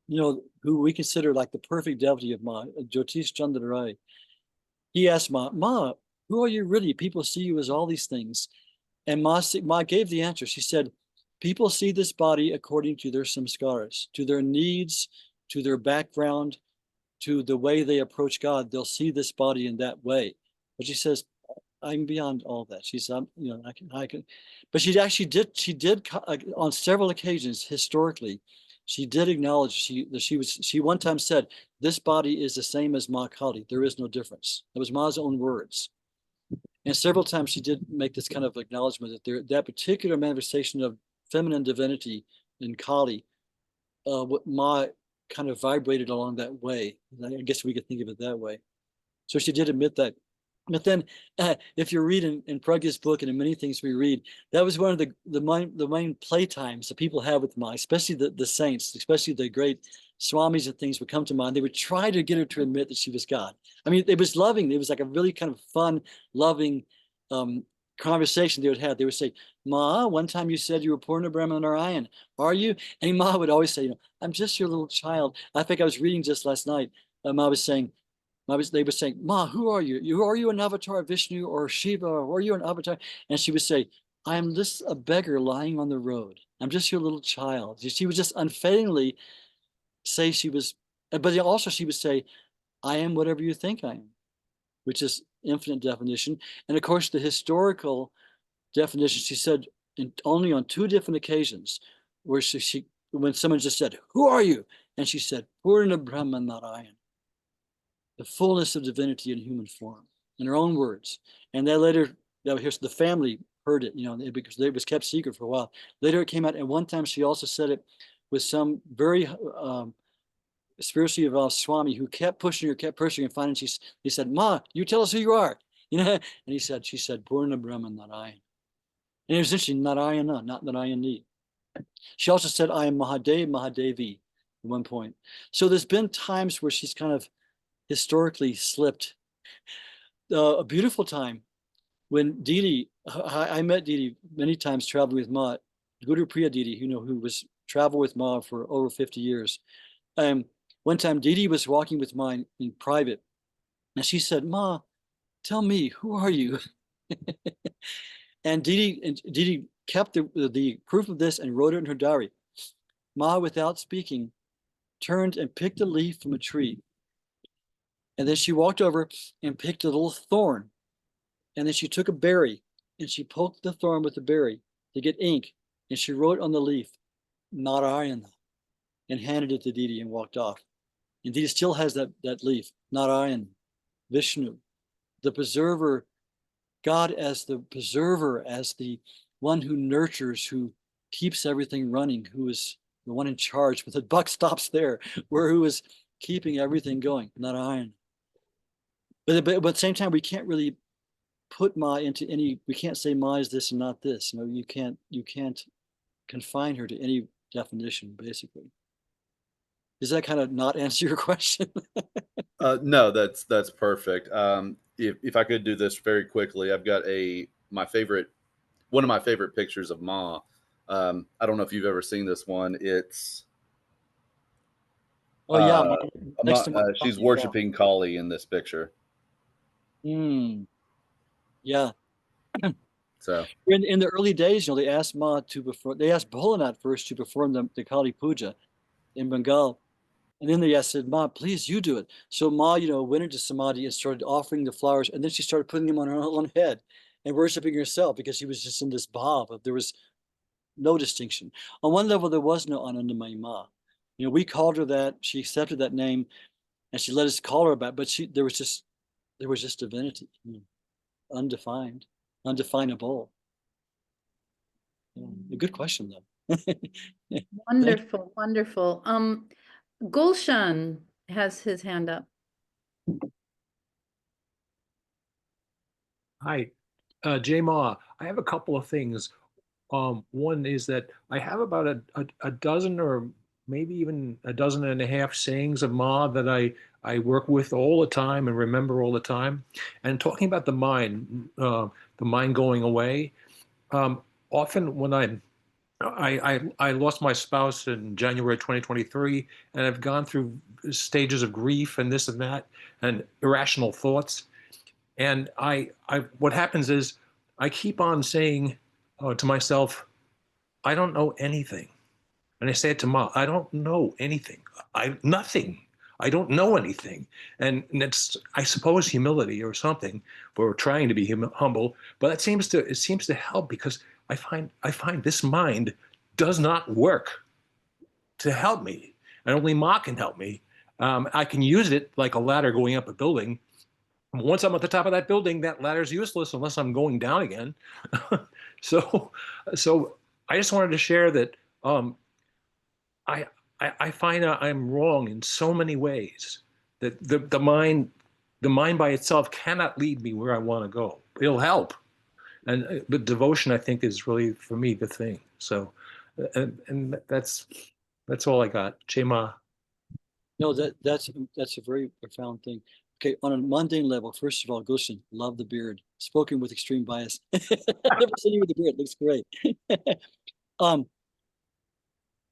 who we consider like the perfect devotee of Ma, Jyotish Chandra Rai, he asked Ma, who are you really? People see you as all these things. And Ma gave the answer. She said, people see this body according to their samskaras, to their needs, to their background, to the way they approach God. They'll see this body in that way. But she says, I'm beyond all that. She's, I can, but she actually did on several occasions historically, she did acknowledge she one time said, this body is the same as Ma Kali. There is no difference. That was Ma's own words. And several times she did make this kind of acknowledgement that that particular manifestation of feminine divinity in Kali, what Ma kind of vibrated along that way. I guess we could think of it that way. So she did admit that. But then, if you read in Pragya's book and in many things we read, that was one of the main playtimes that people have with Ma, especially the saints, especially the great swamis and things would come to Ma, and they would try to get her to admit that she was God. I mean, it was loving. It was like a really kind of fun, loving conversation they would have. They would say, Ma, one time you said you were Purna Brahma Narayan. Are you? And Ma would always say, I'm just your little child. I think I was reading just last night. Ma was saying, they were saying, Ma, who are you? Are you an avatar of Vishnu or Shiva? Or are you an avatar? And she would say, I am just a beggar lying on the road. I'm just your little child. She would just unfailingly say she was, but also she would say, I am whatever you think I am, which is infinite definition. And of course, the historical definition, she said only on 2 different occasions where when someone just said, who are you? And she said, Purna Brahma Narayan. The fullness of divinity in human form, in her own words. And then later, the family heard it, because it was kept secret for a while. Later it came out, and one time she also said it with some very spiritually evolved Swami who kept pushing her, and finally he said, Ma, you tell us who you are. And she said, Purna Brahma Narayan. And it was interesting, Narayana, not Narayani. She also said, I am Mahadev, Mahadevi at one point. So there's been times where she's kind of historically slipped. A beautiful time when Didi, I met Didi many times traveling with Ma, Guru Priya Didi, who was traveled with Ma for over 50 years. One time Didi was walking with Ma in private, and she said, Ma, tell me, who are you? And Didi kept the proof of this and wrote it in her diary. Ma, without speaking, turned and picked a leaf from a tree. And then she walked over and picked a little thorn. And then she took a berry and she poked the thorn with the berry to get ink. And she wrote on the leaf, Narayana, and handed it to Didi and walked off. And Didi still has that leaf, Narayan, Vishnu, the preserver, God as the preserver, as the one who nurtures, who keeps everything running, who is the one in charge, but the buck stops there, who is keeping everything going, Narayan. But at the same time, we can't really put Ma into we can't say Ma is this and not this. You can't confine her to any definition, basically. Does that kind of not answer your question? No, that's perfect. If I could do this very quickly, I've got one of my favorite pictures of Ma. I don't know if you've ever seen this one. It's Ma, next to she's yeah. worshiping Kali in this picture. Yeah. So in the early days, they asked Ma they asked Bholanat first to perform the Kali Puja in Bengal. And then they said, Ma, please, you do it. So Ma, went into Samadhi and started offering the flowers. And then she started putting them on her own head and worshiping herself because she was just in this bhav of there was no distinction. On one level, there was no Anandamayi Ma. We called her that. She accepted that name and she let us call her back. But there was just divinity, undefined, undefinable. A good question, though. Wonderful, wonderful. Gulshan has his hand up. Hi, Jay Ma. I have a couple of things. One is that I have about a dozen or maybe even a dozen and a half sayings of Ma that I work with all the time and remember all the time. And talking about the mind going away, often when I lost my spouse in January 2023, and I've gone through stages of grief and this and that and irrational thoughts. And what happens is I keep on saying to myself, I don't know anything. And I say it to Ma, I don't know anything. Nothing. I don't know anything. And it's, I suppose, humility or something for trying to be humble. But it seems to help because I find this mind does not work to help me. And only Ma can help me. I can use it like a ladder going up a building. Once I'm at the top of that building, that ladder is useless unless I'm going down again. So I just wanted to share that I find I'm wrong in so many ways that the mind by itself cannot lead me where I want to go. It'll help, but devotion, I think, is really for me the thing. So, and that's all I got. Chema. No, that's a very profound thing. Okay, on a mundane level, first of all, Gulshan, love the beard. Spoken with extreme bias. Never seen you with the beard. Looks great.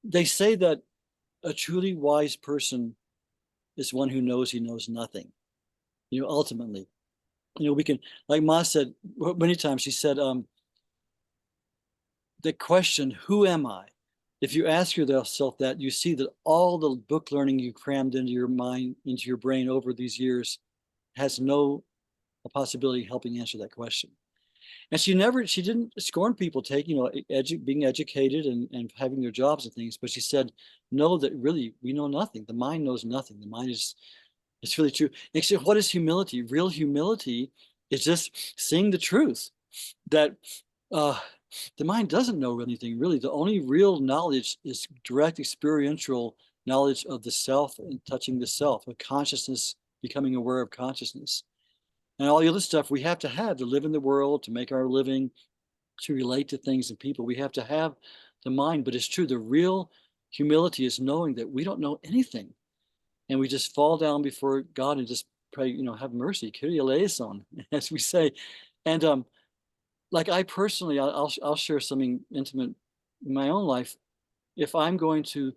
They say that a truly wise person is one who knows he knows nothing. Ultimately, we can, like Ma said many times. She said, the question, "Who am I?" If you ask yourself that, you see that all the book learning you crammed into your mind, into your brain over these years, has no possibility of helping answer that question. And she didn't scorn people being educated and having their jobs and things, but she said, no, that really we know nothing. The mind knows nothing. The mind it's really true. And she said, what is humility? Real humility is just seeing the truth that the mind doesn't know anything, really. The only real knowledge is direct experiential knowledge of the self and touching the self, of consciousness, becoming aware of consciousness. And all the other stuff we have to live in the world, to make our living, to relate to things and people. We have to have the mind, but it's true. The real humility is knowing that we don't know anything. And we just fall down before God and just pray, have mercy, Kyrie eleison, as we say. And like I personally, I'll share something intimate in my own life. If I'm going to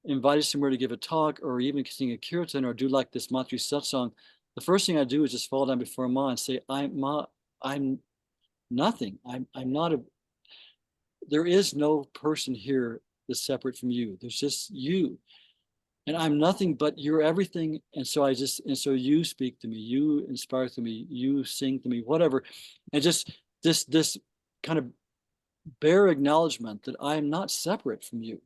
invite somewhere to give a talk or even sing a kirtan or do like this Matri Satsang, the first thing I do is just fall down before Ma and say, I'm nothing. I'm not there is no person here that's separate from you. There's just you. And I'm nothing but you're everything. And so you speak to me, you inspire to me, you sing to me, whatever. And just this kind of bare acknowledgement that I am not separate from you.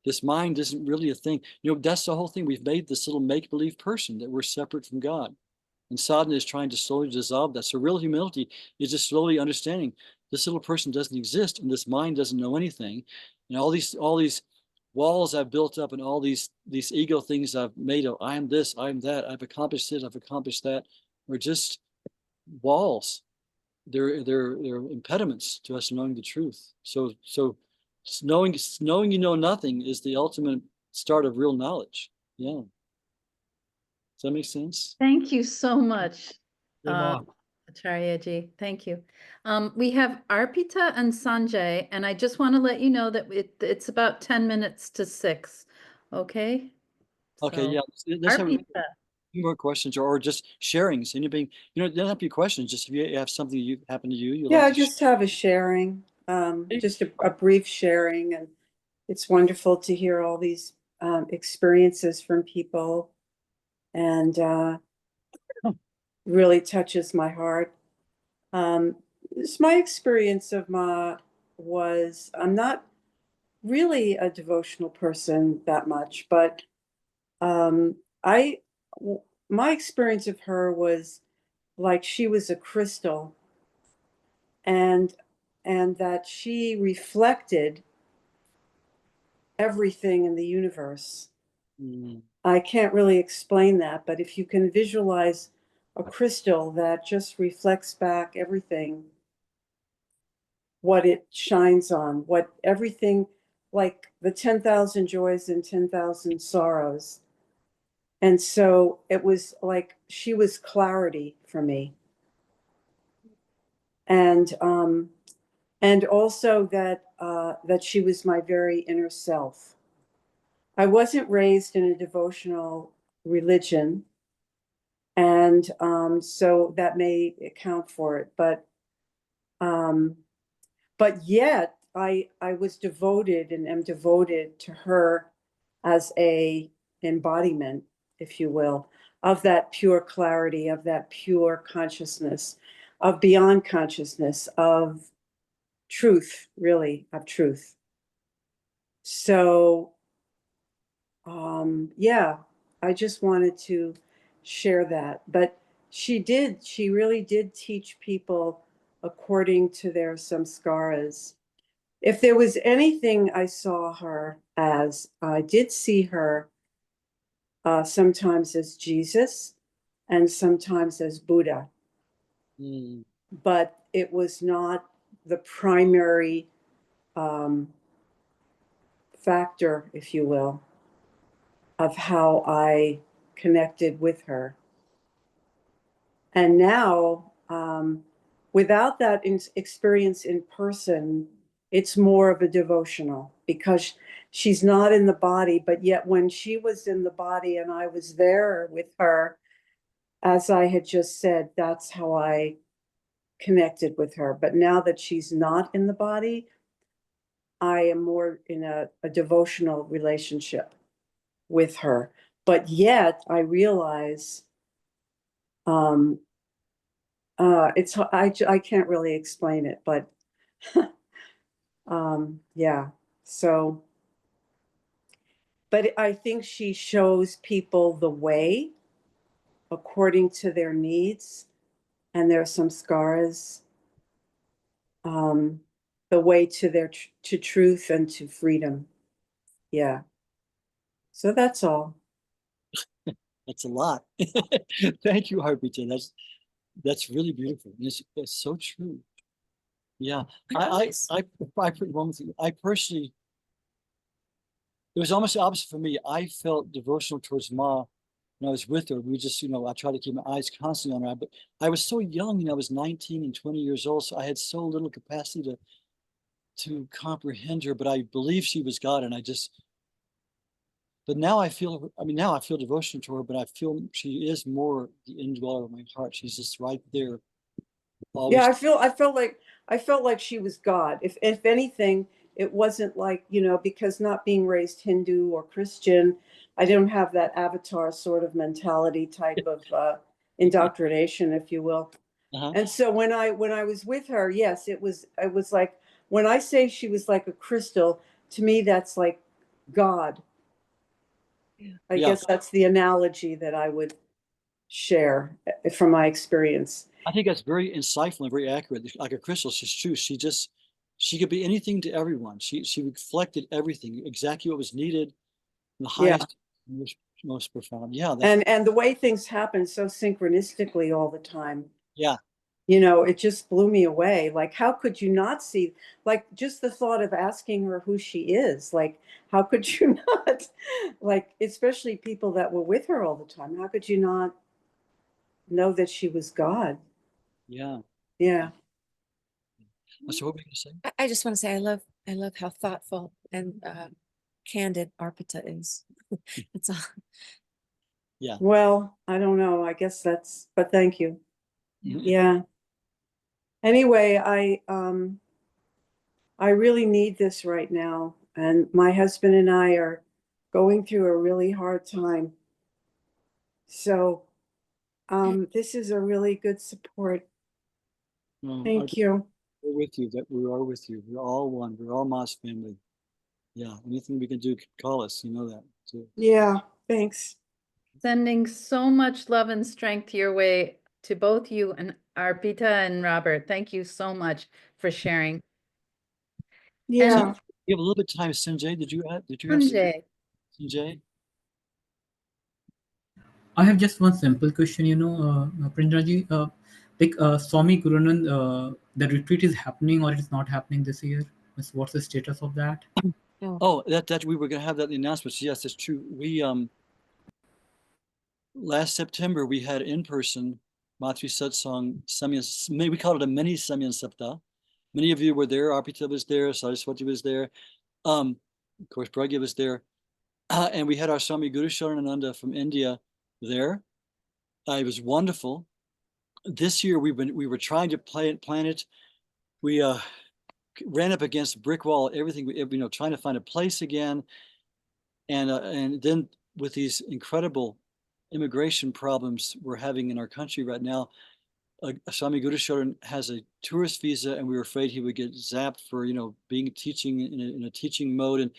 This mind isn't really a thing. That's the whole thing. We've made this little make-believe person that we're separate from God. And sadhana is trying to slowly dissolve that. So real humility is just slowly understanding this little person doesn't exist and this mind doesn't know anything. And all these walls I've built up and all these ego things I've made of I am this, I am that, I've accomplished it, I've accomplished that, are just walls. They're impediments to us knowing the truth. So knowing you know nothing is the ultimate start of real knowledge. Yeah. Does that make sense? Thank you so much, Jai Ma. Acharyaji. Thank you. We have Arpita and Sanjay, and I just want to let you know that it's about 10 minutes to 6. Okay? Okay, So, yeah. Let's have a Arpita. few more questions or just sharings. Anybody, it doesn't have to be questions, just if you have something you happen to you Yeah, like I to share. just have a sharing, just a brief sharing, and it's wonderful to hear all these experiences from people, and really touches my heart. My experience of Ma was, I'm not really a devotional person that much, but my experience of her was like she was a crystal, and that she reflected everything in the universe. I can't really explain that, but if you can visualize a crystal that just reflects back everything, what it shines on, what everything, like the 10,000 joys and 10,000 sorrows. And so it was like she was clarity for me. And also that that she was my very inner self. I wasn't raised in a devotional religion, and so that may account for it. But yet I was devoted and am devoted to her as a embodiment, if you will, of that pure clarity, of that pure consciousness, of beyond consciousness, of truth, really, of truth. So yeah, I just wanted to share that. But she really did teach people according to their samskaras. If there was anything I saw her as, I did see her sometimes as Jesus and sometimes as Buddha. But it was not the primary factor, if you will, of how I connected with her. And now, without that experience in person, it's more of a devotional, because she's not in the body, but yet when she was in the body and I was there with her, as I had just said, that's how I connected with her. But now that she's not in the body, I am more in a devotional relationship with her. But yet I realize I can't really explain it, but yeah. So, but I think she shows people the way according to their needs and their samskaras, the way to to truth and to freedom. Yeah. So that's all. That's a lot. Thank you, Harpita. That's really beautiful. It's so true. Yeah. I personally, it was almost the opposite for me. I felt devotional towards Ma when I was with her. We just, I tried to keep my eyes constantly on her. But I was so young, I was 19 and 20 years old, so I had so little capacity to comprehend her. But I believe she was God, and but now I feel devotion to her, but I feel she is more the indweller of my heart. She's just right there. Always. Yeah, I felt like she was God. If anything, it wasn't like, because not being raised Hindu or Christian, I don't have that avatar sort of mentality type of indoctrination, if you will. And so when I was with her, yes, it was like, when I say she was like a crystal, to me that's like God. I guess that's the analogy that I would share from my experience. I think that's very insightful and very accurate. Like a crystal, she's true. She could be anything to everyone. She reflected everything, exactly what was needed, the highest, most profound. Yeah. And the way things happen so synchronistically all the time. Yeah. You know, it just blew me away. Like, how could you not see, like, just the thought of asking her who she is? Like, how could you not, like, especially people that were with her all the time, how could you not know that she was God? Yeah. Yeah. So what were you going to say? I just want to say I love how thoughtful and candid Arpita is. That's all. Yeah. Well, I don't know. I guess that's, but thank you. Mhm. Yeah. Anyway, I really need this right now. And my husband and I are going through a really hard time. So this is a really good support. No, Thank you. We're with you. That we are with you. We're all one. We're all Moss family. Yeah. Anything we can do, call us. You know that too. Yeah. Thanks. Sending so much love and strength your way to both you and Arpita and Robert. Thank you so much for sharing. Yeah. You have a little bit of time, Sanjay. Did you have Sanjay. Sanjay? I have just one simple question, Prinjaji. Swami Gurunand, the retreat is happening or it's not happening this year? What's the status of that? Oh, that we were going to have that in the announcements. Yes, it's true. We last September we had in person Matri Satsang Samyan. We called it a mini Samyan Sapta. Many of you were there. Arpita was there. Saraswati was there. Of course, Pragya was there, and we had our Swami Guru Sharanananda from India there. It was wonderful. This year we were trying to plan it. We ran up against a brick wall. Everything, trying to find a place again, and then with these incredible immigration problems we're having in our country right now, Swami Guru Sharan has a tourist visa, and we were afraid he would get zapped for being teaching in a teaching mode, and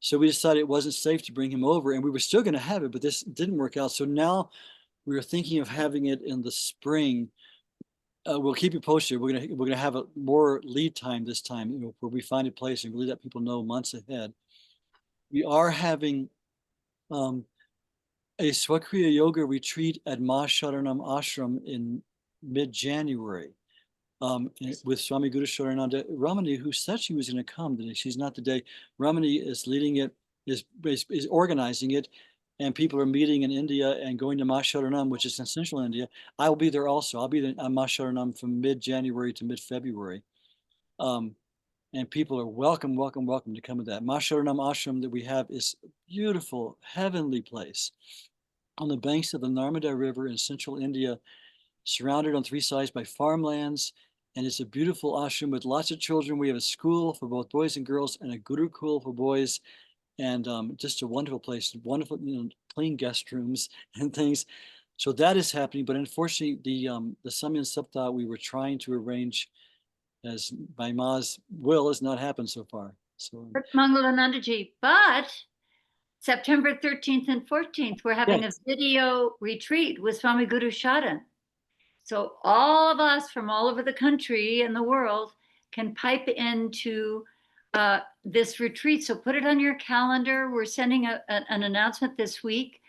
so we decided it wasn't safe to bring him over, and we were still going to have it, but this didn't work out. So now we were thinking of having it in the spring. We'll keep you posted. We're gonna have a more lead time this time, where we find a place and really let people know months ahead. We are having a Swakriya Yoga retreat at Ma Sharanam Ashram in mid-January with Swami Guru Sharananda. Ramani, who said she was going to come today, she's not today. Ramani is leading it, is organizing it, and people are meeting in India and going to Ma Sharanam, which is in central India. I will be there also. I'll be there at Ma Sharanam from mid-January to mid-February. And people are welcome to come to that. Ma Sharanam Ashram that we have is a beautiful, heavenly place on the banks of the Narmada River in central India, surrounded on three sides by farmlands. And it's a beautiful ashram with lots of children. We have a school for both boys and girls and a gurukul for boys. And just a wonderful place, wonderful, clean guest rooms and things. So that is happening. But unfortunately, the Samyan Sapta we were trying to arrange as by Ma's will has not happened so far. So Mangalanandaji, but September 13th and 14th, we're having a video retreat with Swami Guru Sharan. So all of us from all over the country and the world can pipe into this retreat. So put it on your calendar. We're sending an announcement this week.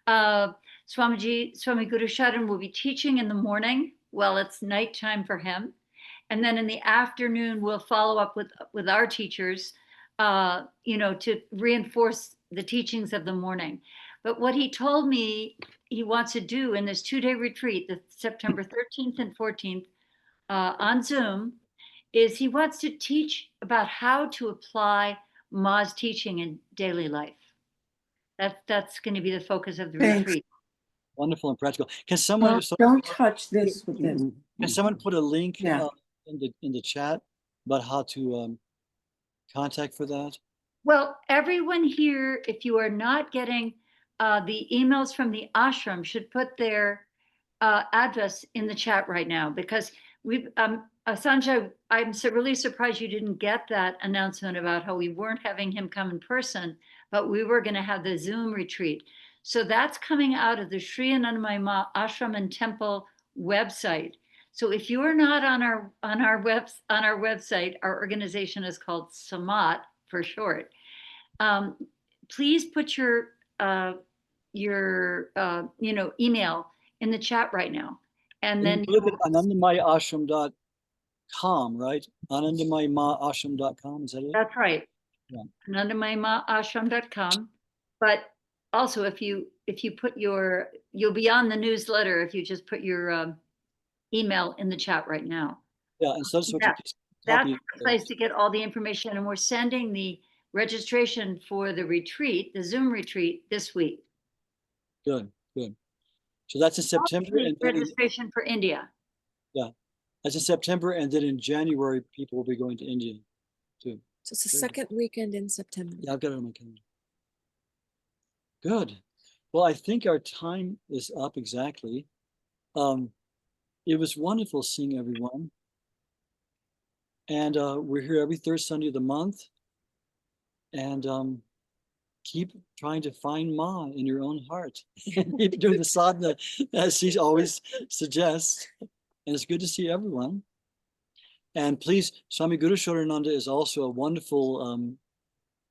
Swami Guru Sharan will be teaching in the morning. Well, it's nighttime for him. And then in the afternoon, we'll follow up with our teachers, to reinforce the teachings of the morning. But what he told me he wants to do in this 2-day retreat, the September 13th and 14th on Zoom, is he wants to teach about how to apply Ma's teaching in daily life. That's going to be the focus of the retreat. Wonderful and practical. Can someone Don't touch this with this. Can someone put a link Yeah. in the chat about how to contact for that? Well, everyone here, if you are not getting the emails from the ashram, should put their address in the chat right now, because we've Sanjay, I'm really surprised you didn't get that announcement about how we weren't having him come in person, but we were going to have the Zoom retreat. So that's coming out of the Sri Anandamayi Ashram and Temple website. So if you are not on our website, our organization is called Samat for short. Please put your email in the chat right now, And then you look at anandamayiashram.com, right? Anandamayiashram.com, is that it? that's right. Yeah. Anandamayiashram.com. But also if you put you'll be on the newsletter if you just put your email in the chat right now. Yeah, and so that's what That- you That's copy. the place to get all the information, and we're sending the registration for the retreat, the Zoom retreat, this week. Good, good. So that's in September, and then Registration for India. yeah, that's in September, and then in January, people will be going to India too. So it's the Very second weekend in September. Yeah, I've got it on my calendar. Good. Well, I think our time is up exactly. It was wonderful seeing everyone. And we're here every third Sunday of the month. And keep trying to find Ma in your own heart. Keep doing the sadhana as she always suggests. And it's good to see everyone. And please, Swami Guru Shodananda is also a wonderful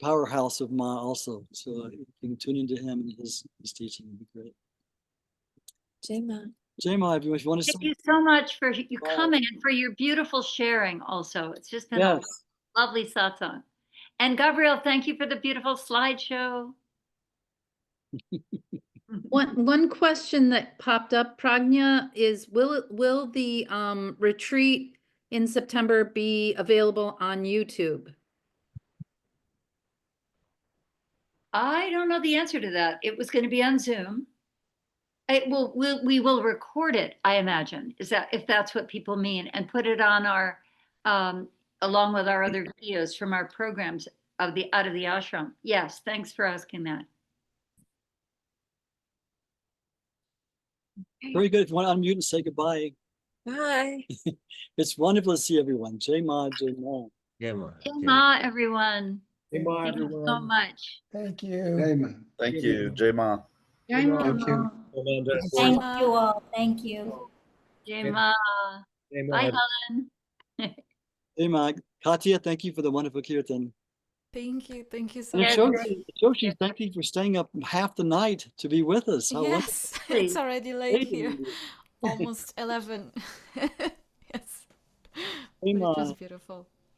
powerhouse of Ma also. So you can tune into him and his teaching would be great. Jai Ma. Jai Ma, everyone, if you want to Thank you so much for you coming and for your beautiful sharing also. It's just been a lovely satsang. And Gabriel, thank you for the beautiful slideshow. One question that popped up, Pragnya, is will the retreat in September be available on YouTube? I don't know the answer to that. It was going to be on Zoom. We will record it, I imagine, if that's what people mean, and put it on our along with our other videos from our programs out of the ashram. Yes, thanks for asking that. Very good. If you want to unmute and say goodbye. Bye. It's wonderful to see everyone. Jai Ma, Jai Ma. Jai Ma. Jai Ma, everyone. Jai Ma, Thank you so everyone. much. Thank you. Jai Ma. Thank you, Jai Ma. Jai Ma. Thank you. Thank you all. Thank you. Jai Ma. Bye, Helen. Jai Ma. Katya, thank you for the wonderful kirtan. Thank you so And much. Shoshi, thank you for staying up half the night to be with us. How Yes, it's already late here. Almost 11. Yes. But it was beautiful.